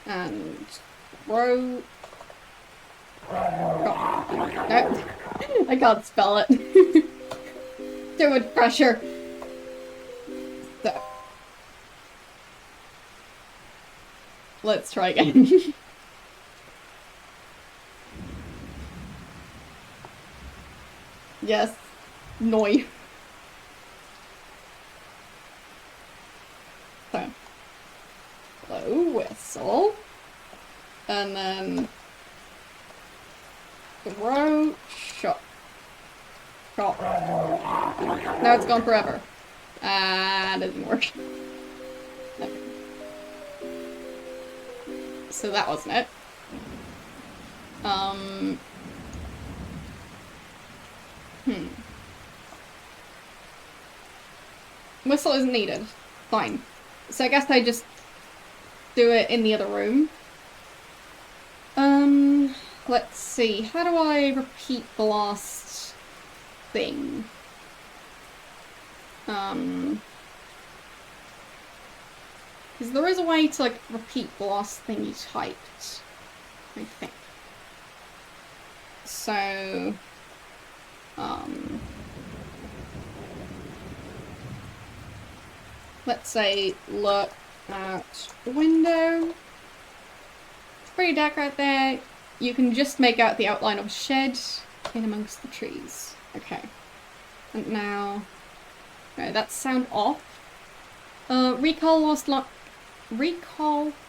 And... throw... oh. No. I can't spell it. Too much pressure. So. Let's try again. Yes. Noi. So. Blow whistle. And then... throw shot. Shot. Now it's gone forever. It didn't work. Okay. So that wasn't it. Whistle isn't needed. Fine. So I guess I just do it in the other room. Let's see. How do I repeat the last thing? Because there is a way to, like, repeat the last thing you typed, I think. So, let's say look at the window. It's pretty dark right there. You can just make out the outline of a shed in amongst the trees. Okay. And now... okay, that's sound off. Recall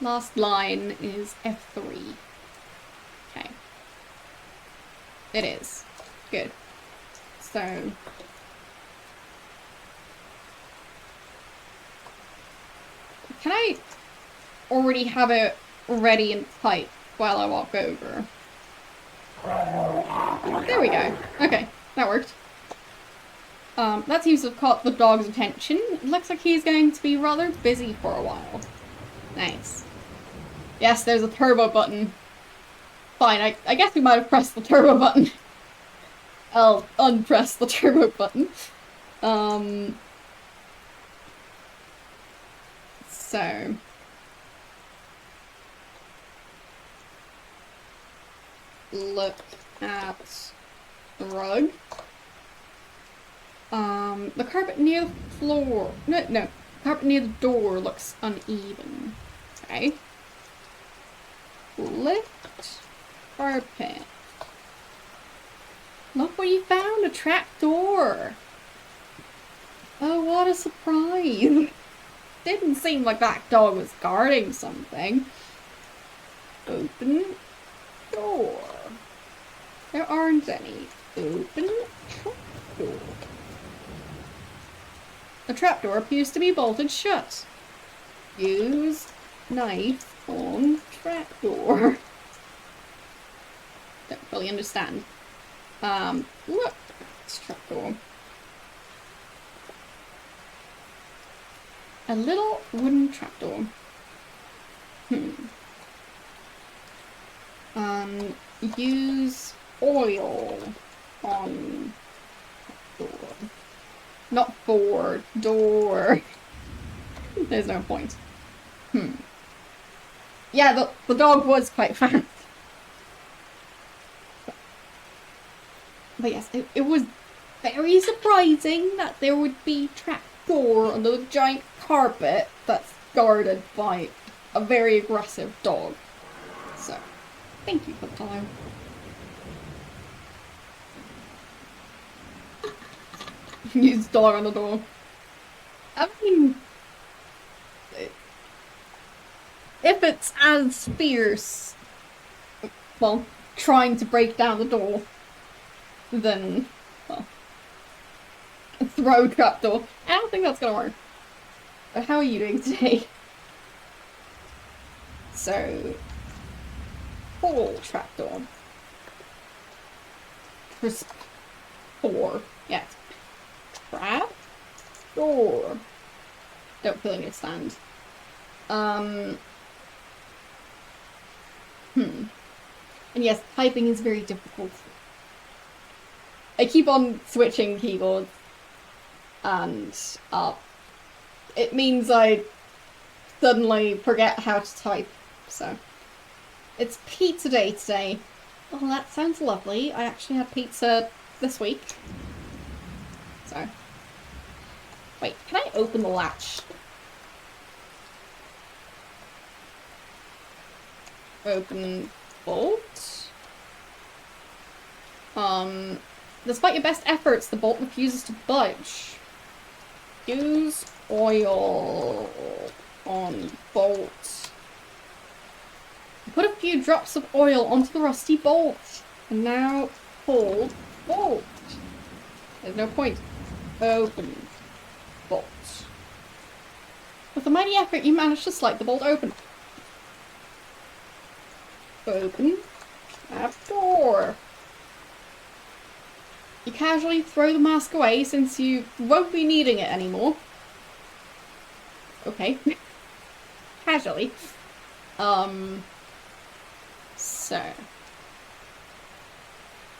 last line is F3. Okay. It is. Good. So... Can I already have it ready and tight while I walk over? There we go. Okay, that worked. That seems to have caught the dog's attention. It looks like he's going to be rather busy for a while. Nice. Yes, there's a turbo button. Fine, I guess we might have pressed the turbo button. I'll unpress the turbo button. So... Look at the rug. The carpet near the floor... No. The carpet near the door looks uneven. Okay. Lift carpet. Look what you found! A trap door! Oh, what a surprise! Didn't seem like that dog was guarding something. Open door. There aren't any. Open trapdoor. The trapdoor appears to be bolted shut. Use knife on trapdoor. Don't fully understand. Look, it's trapdoor. A little wooden trapdoor. Use oil on door. Not for door. There's no point. Yeah, the dog was quite fast. But yes, it was very surprising that there would be trapdoor under the giant carpet that's guarded by a very aggressive dog. So, thank you for the time. Use dog on the door. I mean, if it's as fierce, well, trying to break down the door, then, well, throw trapdoor. I don't think that's gonna work. But how are you doing today? So, pull trapdoor. Crisp 4. Yes. Trap door. Don't feel like stand. And yes, typing is very difficult. I keep on switching keyboards, and it means I suddenly forget how to type. So it's pizza day today. Oh, that sounds lovely. I actually had pizza this week. So, wait, can I open the latch? Open bolt. Despite your best efforts, the bolt refuses to budge. Use oil on bolt. Put a few drops of oil onto the rusty bolt. And now pull bolt. There's no point. Open bolt. With a mighty effort, you managed to slide the bolt open. Open trapdoor. You casually throw the mask away since you won't be needing it anymore. Okay. Casually. So.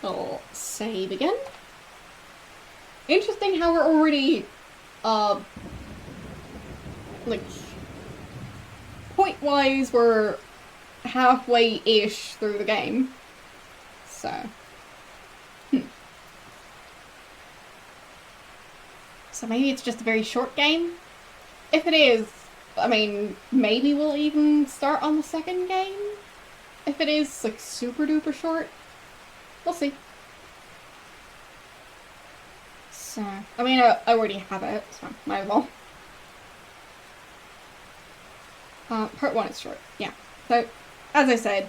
I'll save again. Interesting how we're already, like, point-wise, we're halfway-ish through the game. So. So maybe it's just a very short game? If it is, I mean, maybe we'll even start on the second game? If it is, like, super duper short? We'll see. So, I mean, I already have it, so might as well. Part 1 is short, yeah. So, as I said,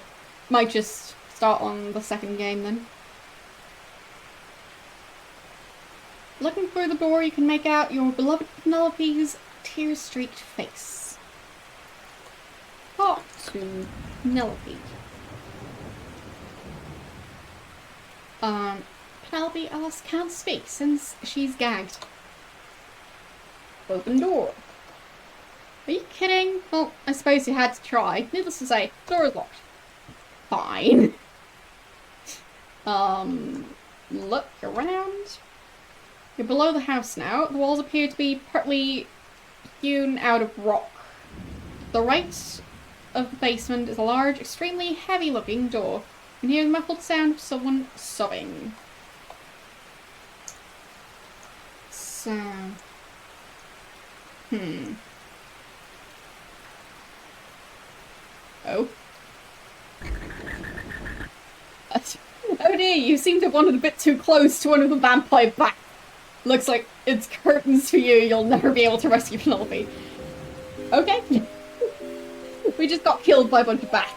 might just start on the second game then. Looking through the door, you can make out your beloved Penelope's tear-streaked face. Talk to Penelope. Penelope Alice can't speak since she's gagged. Open door. Are you kidding? Well, I suppose you had to try. Needless to say, door is locked. Fine. Look around. You're below the house now. The walls appear to be partly hewn out of rock. The right of the basement is a large, extremely heavy-looking door. You can hear the muffled sound of someone sobbing. So... Oh. Oh dear, you seem to have wandered a bit too close to one of the vampire bats. Looks like it's curtains for you. You'll never be able to rescue Penelope. Okay. We just got killed by a bunch of bats.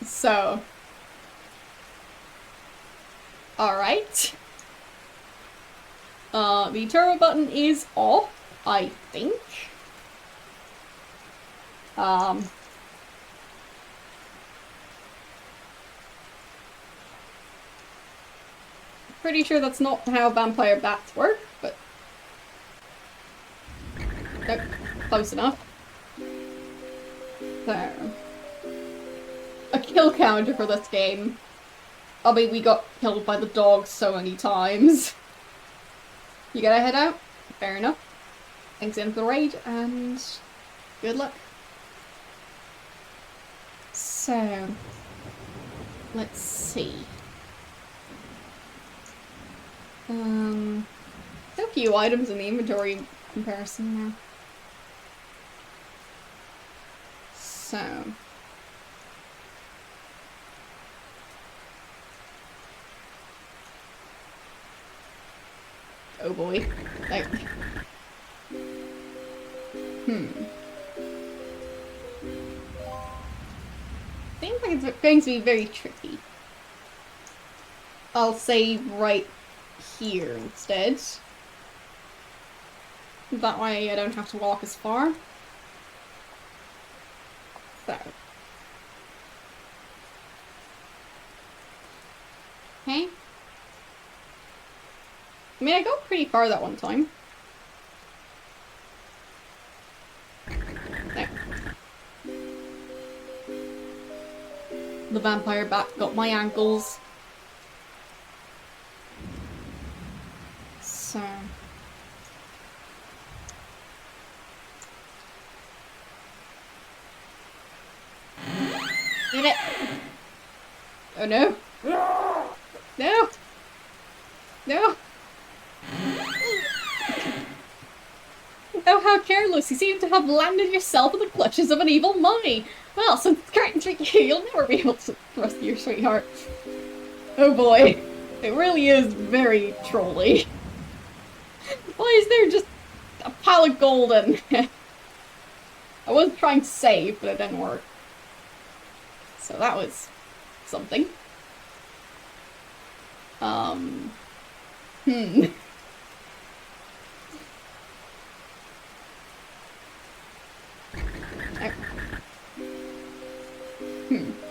So. Alright. The turbo button is off, I think. Pretty sure that's not how vampire bats work, but... Nope, close enough. So... A kill counter for this game. I mean, we got killed by the dogs so many times. You gotta head out? Fair enough. Thanks in for the raid, and... good luck. So... let's see. There are a few items in the inventory comparison now. So... oh boy. Like... Seems like it's going to be very tricky. I'll save right here instead. That way I don't have to walk as far. So. Okay. I mean, I got pretty far that one time. There. The vampire bat got my ankles. So... did it! Oh no! No! No! Oh, how careless! You seem to have landed yourself in the clutches of an evil mummy! Well, since it's curtains for you, you'll never be able to rescue your sweetheart. Oh boy. It really is very trolly. Why is there just a pile of gold in there? I was trying to save, but it didn't work. So that was something.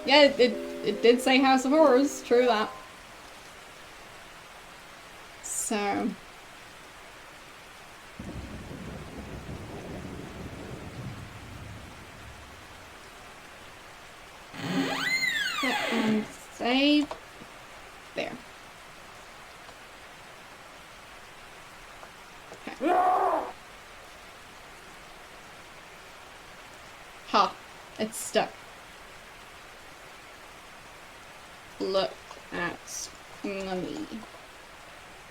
Yeah, it did say House of Horrors, true that. So... and save. There. Okay. Ha! It's stuck. Look at Mummy.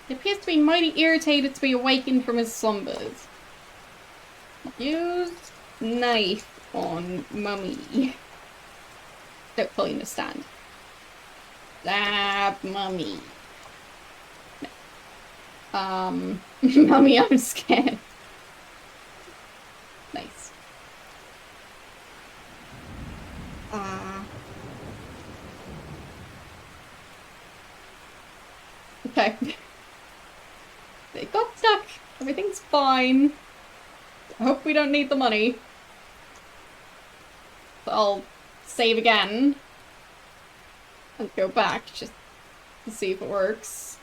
He appears to be mighty irritated to be awakened from his slumbers. Use knife on Mummy. Don't fully understand. Stab Mummy. No. Mummy, I'm scared. Nice. Okay. It got stuck. Everything's fine. I hope we don't need the money. So I'll save again. And go back just to see if it works.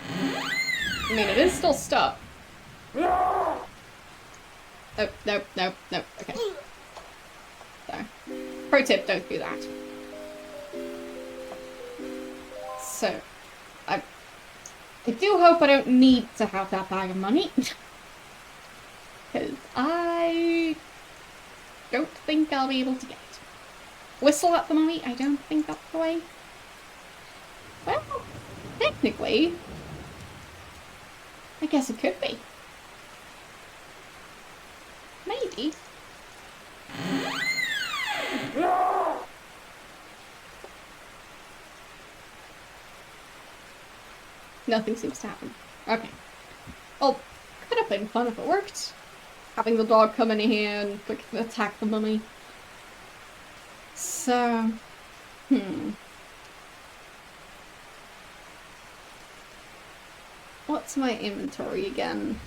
I mean, it is still stuck. Oh, nope, nope, nope. Okay. So, pro tip, don't do that. So, I do hope I don't need to have that bag of money. Because I don't think I'll be able to get it. Whistle at the money? I don't think that's the way. Well, technically, I guess it could be. Maybe. Nothing seems to happen. Okay. Oh, could have been fun if it worked. Having the dog come in here and like, attack the mummy. So, what's my inventory again?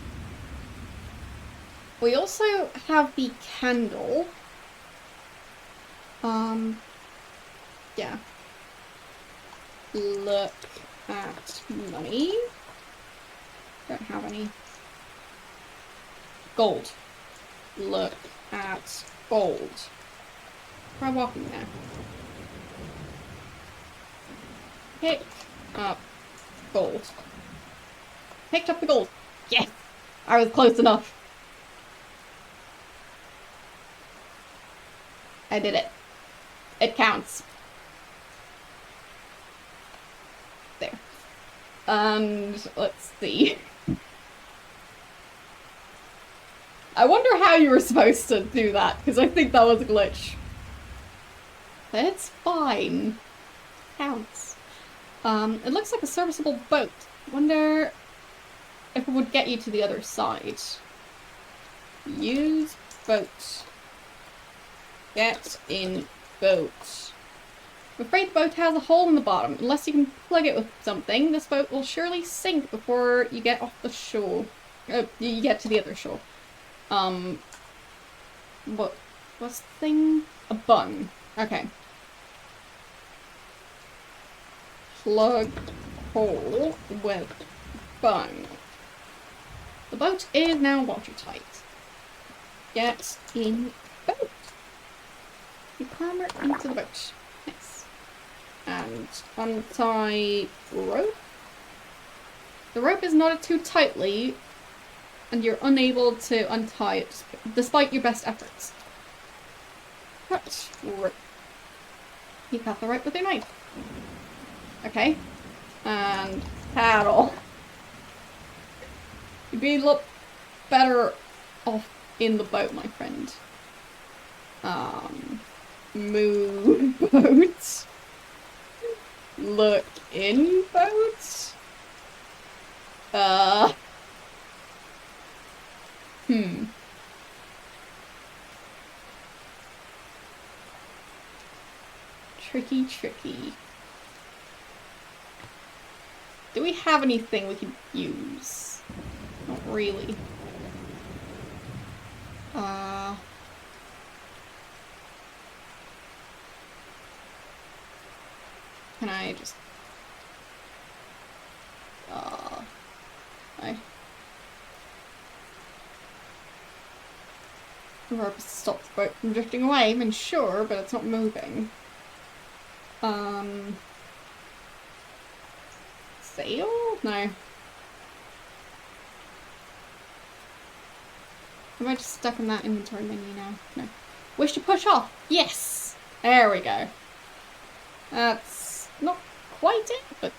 We also have the candle. Yeah. Look at money. Don't have any. Gold. Look at gold. Try walking there. Pick up gold. Picked up the gold. Yes! I was close enough. I did it. It counts. There. And let's see. I wonder how you were supposed to do that, because I think that was a glitch. It's fine. Counts. It looks like a serviceable boat. Wonder if it would get you to the other side. Use boat. Get in boat. I'm afraid the boat has a hole in the bottom. Unless you can plug it with something, this boat will surely sink before you get off the shore. You get to the other shore. What's the thing? A bung. Okay. Plug hole with bung. The boat is now watertight. Get in boat. You clamber into the boat. Nice. And untie rope. The rope is knotted too tightly, and you're unable to untie it, despite your best efforts. Cut rope. You cut the rope with your knife. Okay. And paddle. You'd be a lot better off in the boat, my friend. Move boat. Look in boat. Tricky, tricky. Do we have anything we could use? Not really. Can I just... The rope is to stop the boat from drifting away. I mean, sure, but it's not moving. Sail? No. Am I just stuck in that inventory menu now? No. Wish to push off? Yes! There we go. That's not quite it, but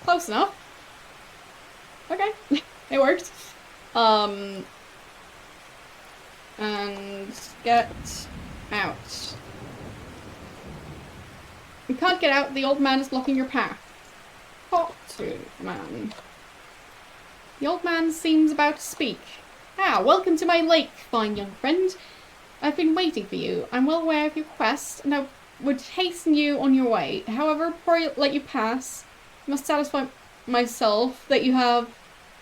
close enough. Okay. It worked. And get out. You can't get out, the old man is blocking your path. Talk to man. The old man seems about to speak. Ah, welcome to my lake, fine young friend. I've been waiting for you. I'm well aware of your quest, and I've would hasten you on your way. However, before I let you pass, I must satisfy myself that you have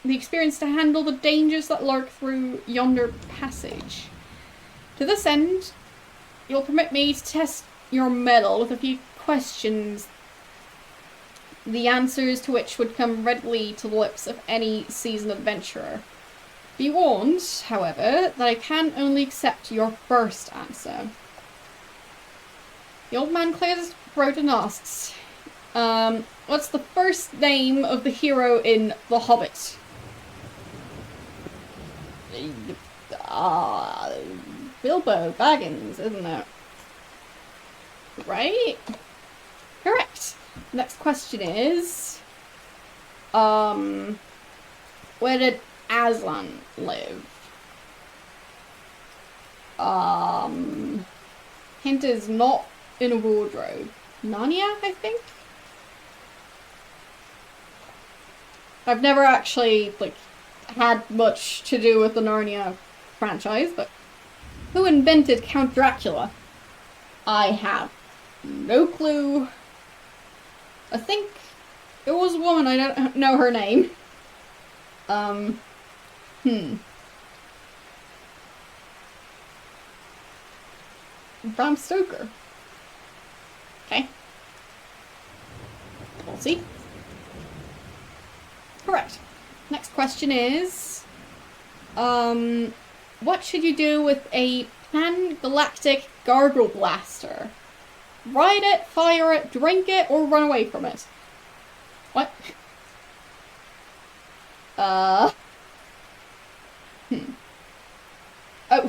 the experience to handle the dangers that lurk through yonder passage. To this end, you'll permit me to test your mettle with a few questions, the answers to which would come readily to the lips of any seasoned adventurer. Be warned, however, that I can only accept your first answer. The old man clears his throat and asks, what's the first name of the hero in The Hobbit? Bilbo Baggins, isn't it? Right? Correct. Next question is, where did Aslan live? Hint is not in a wardrobe. Narnia, I think? I've never actually, like, had much to do with the Narnia franchise, but who invented Count Dracula? I have no clue. I think it was a woman, I don't know her name. Bram Stoker. Okay. We'll see. Correct. Next question is, what should you do with a pan-galactic gargle blaster? Ride it, fire it, drink it, or run away from it? What? Oh,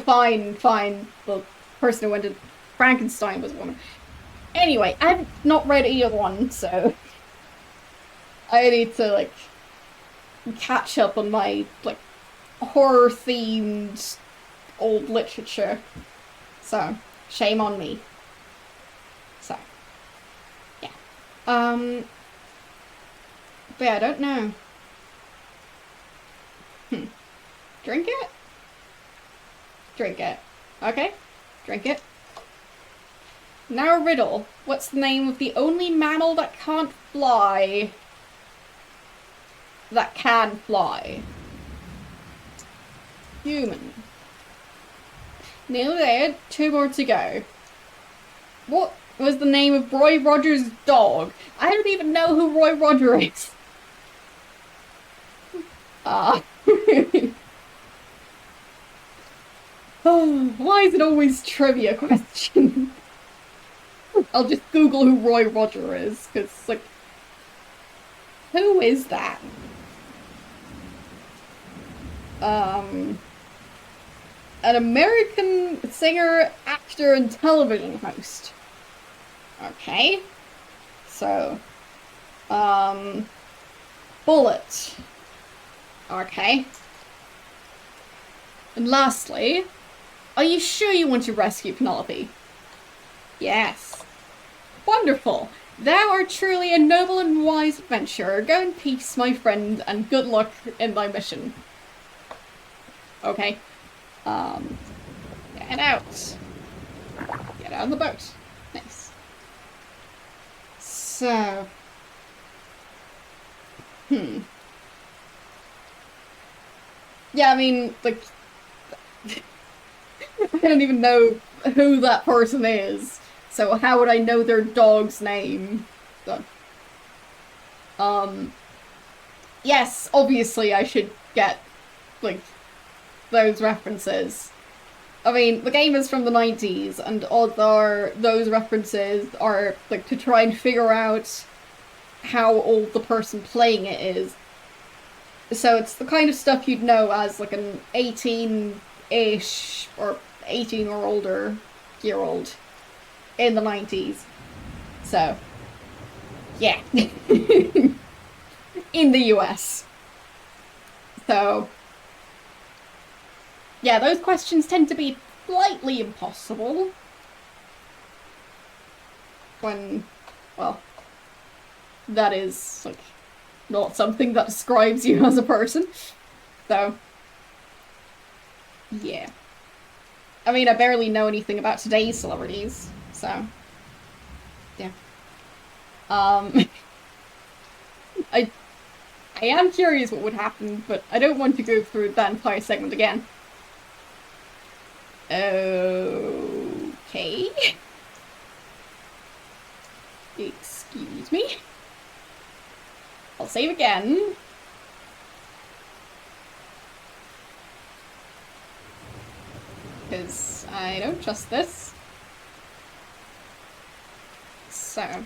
fine. The person who went to Frankenstein was a woman. Anyway, I've not read either one, so I need to, like, catch up on my, like, horror-themed old literature. So, shame on me. So, yeah. But yeah, I don't know. Drink it? Drink it. Okay. Drink it. Now a riddle. What's the name of the only mammal that can't fly? That can fly. Human. Nearly there. 2 more to go. What was the name of Roy Rogers' dog? I don't even know who Roy Rogers is. Oh, why is it always trivia question? I'll just Google who Roy Roger is, because, like, who is that? An American singer, actor, and television host. Okay. So, Bullet. Okay. And lastly, are you sure you want to rescue Penelope? Yes. Wonderful. Thou art truly a noble and wise adventurer. Go in peace, my friend, and good luck in thy mission. Okay. Get out. Get out of the boat. Nice. So. Yeah, I mean, like, I don't even know who that person is. So how would I know their dog's name? So, yes, obviously I should get, like, those references. I mean, the game is from the 90s, and odds are those references are, like, to try and figure out how old the person playing it is. So it's the kind of stuff you'd know as, like, an 18-ish, or 18 or older year-old in the 90s. So, yeah. In the US. So, yeah, those questions tend to be slightly impossible. When, well, that is, like, not something that describes you as a person. So, yeah. I mean, I barely know anything about today's celebrities, so, Yeah. I am curious what would happen, but I don't want to go through that entire segment again. Okay. Excuse me. I'll save again. Because I don't trust this. So.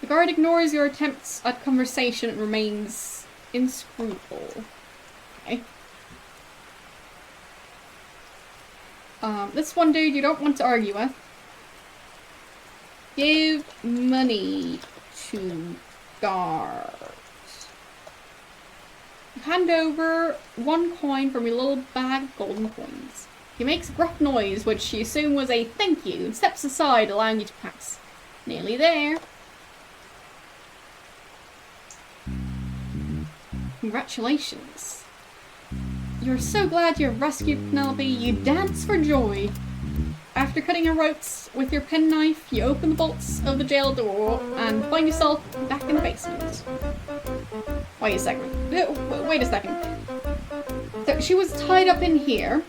The guard ignores your attempts at conversation and remains inscrutable. Okay. This one dude you don't want to argue with. Give money to guard. Hand over 1 coin from your little bag of golden coins. He makes a gruff noise, which you assume was a thank you, and steps aside, allowing you to pass. Nearly there. Congratulations. You're so glad you rescued Penelope, you dance for joy. After cutting her ropes with your penknife, you open the bolts of the jail door and find yourself back in the basement. Wait a second. Wait a second. So she was tied up in here.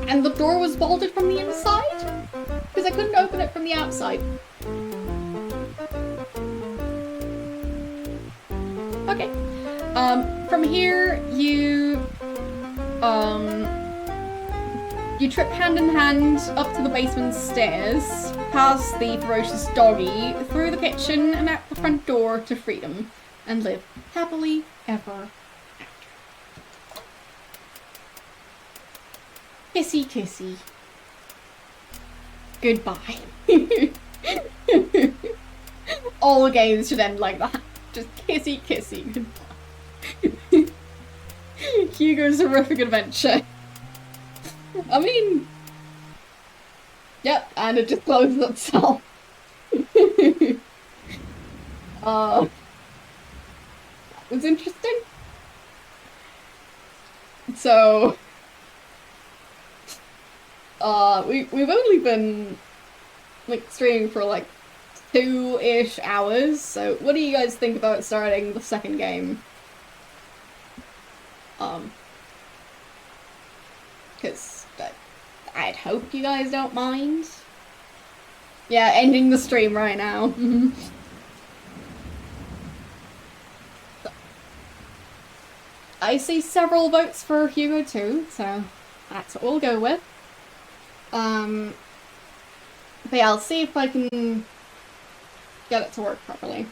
And the door was bolted from the inside? Because I couldn't open it from the outside. Okay. From here, you trip hand in hand up to the basement stairs, past the ferocious doggy, through the kitchen and out the front door to freedom, and live happily ever after. Kissy kissy. Goodbye. All games should end like that. Just kissy kissy. Goodbye. Hugo's horrific adventure. I mean, yep, and it just closes itself. That was interesting. So, we've only been like streaming for like 2-ish hours. So, what do you guys think about starting the second game? Because I'd hope you guys don't mind. Yeah, ending the stream right now. I see several votes for Hugo too, so that's what we'll go with. But yeah, I'll see if I can get it to work properly.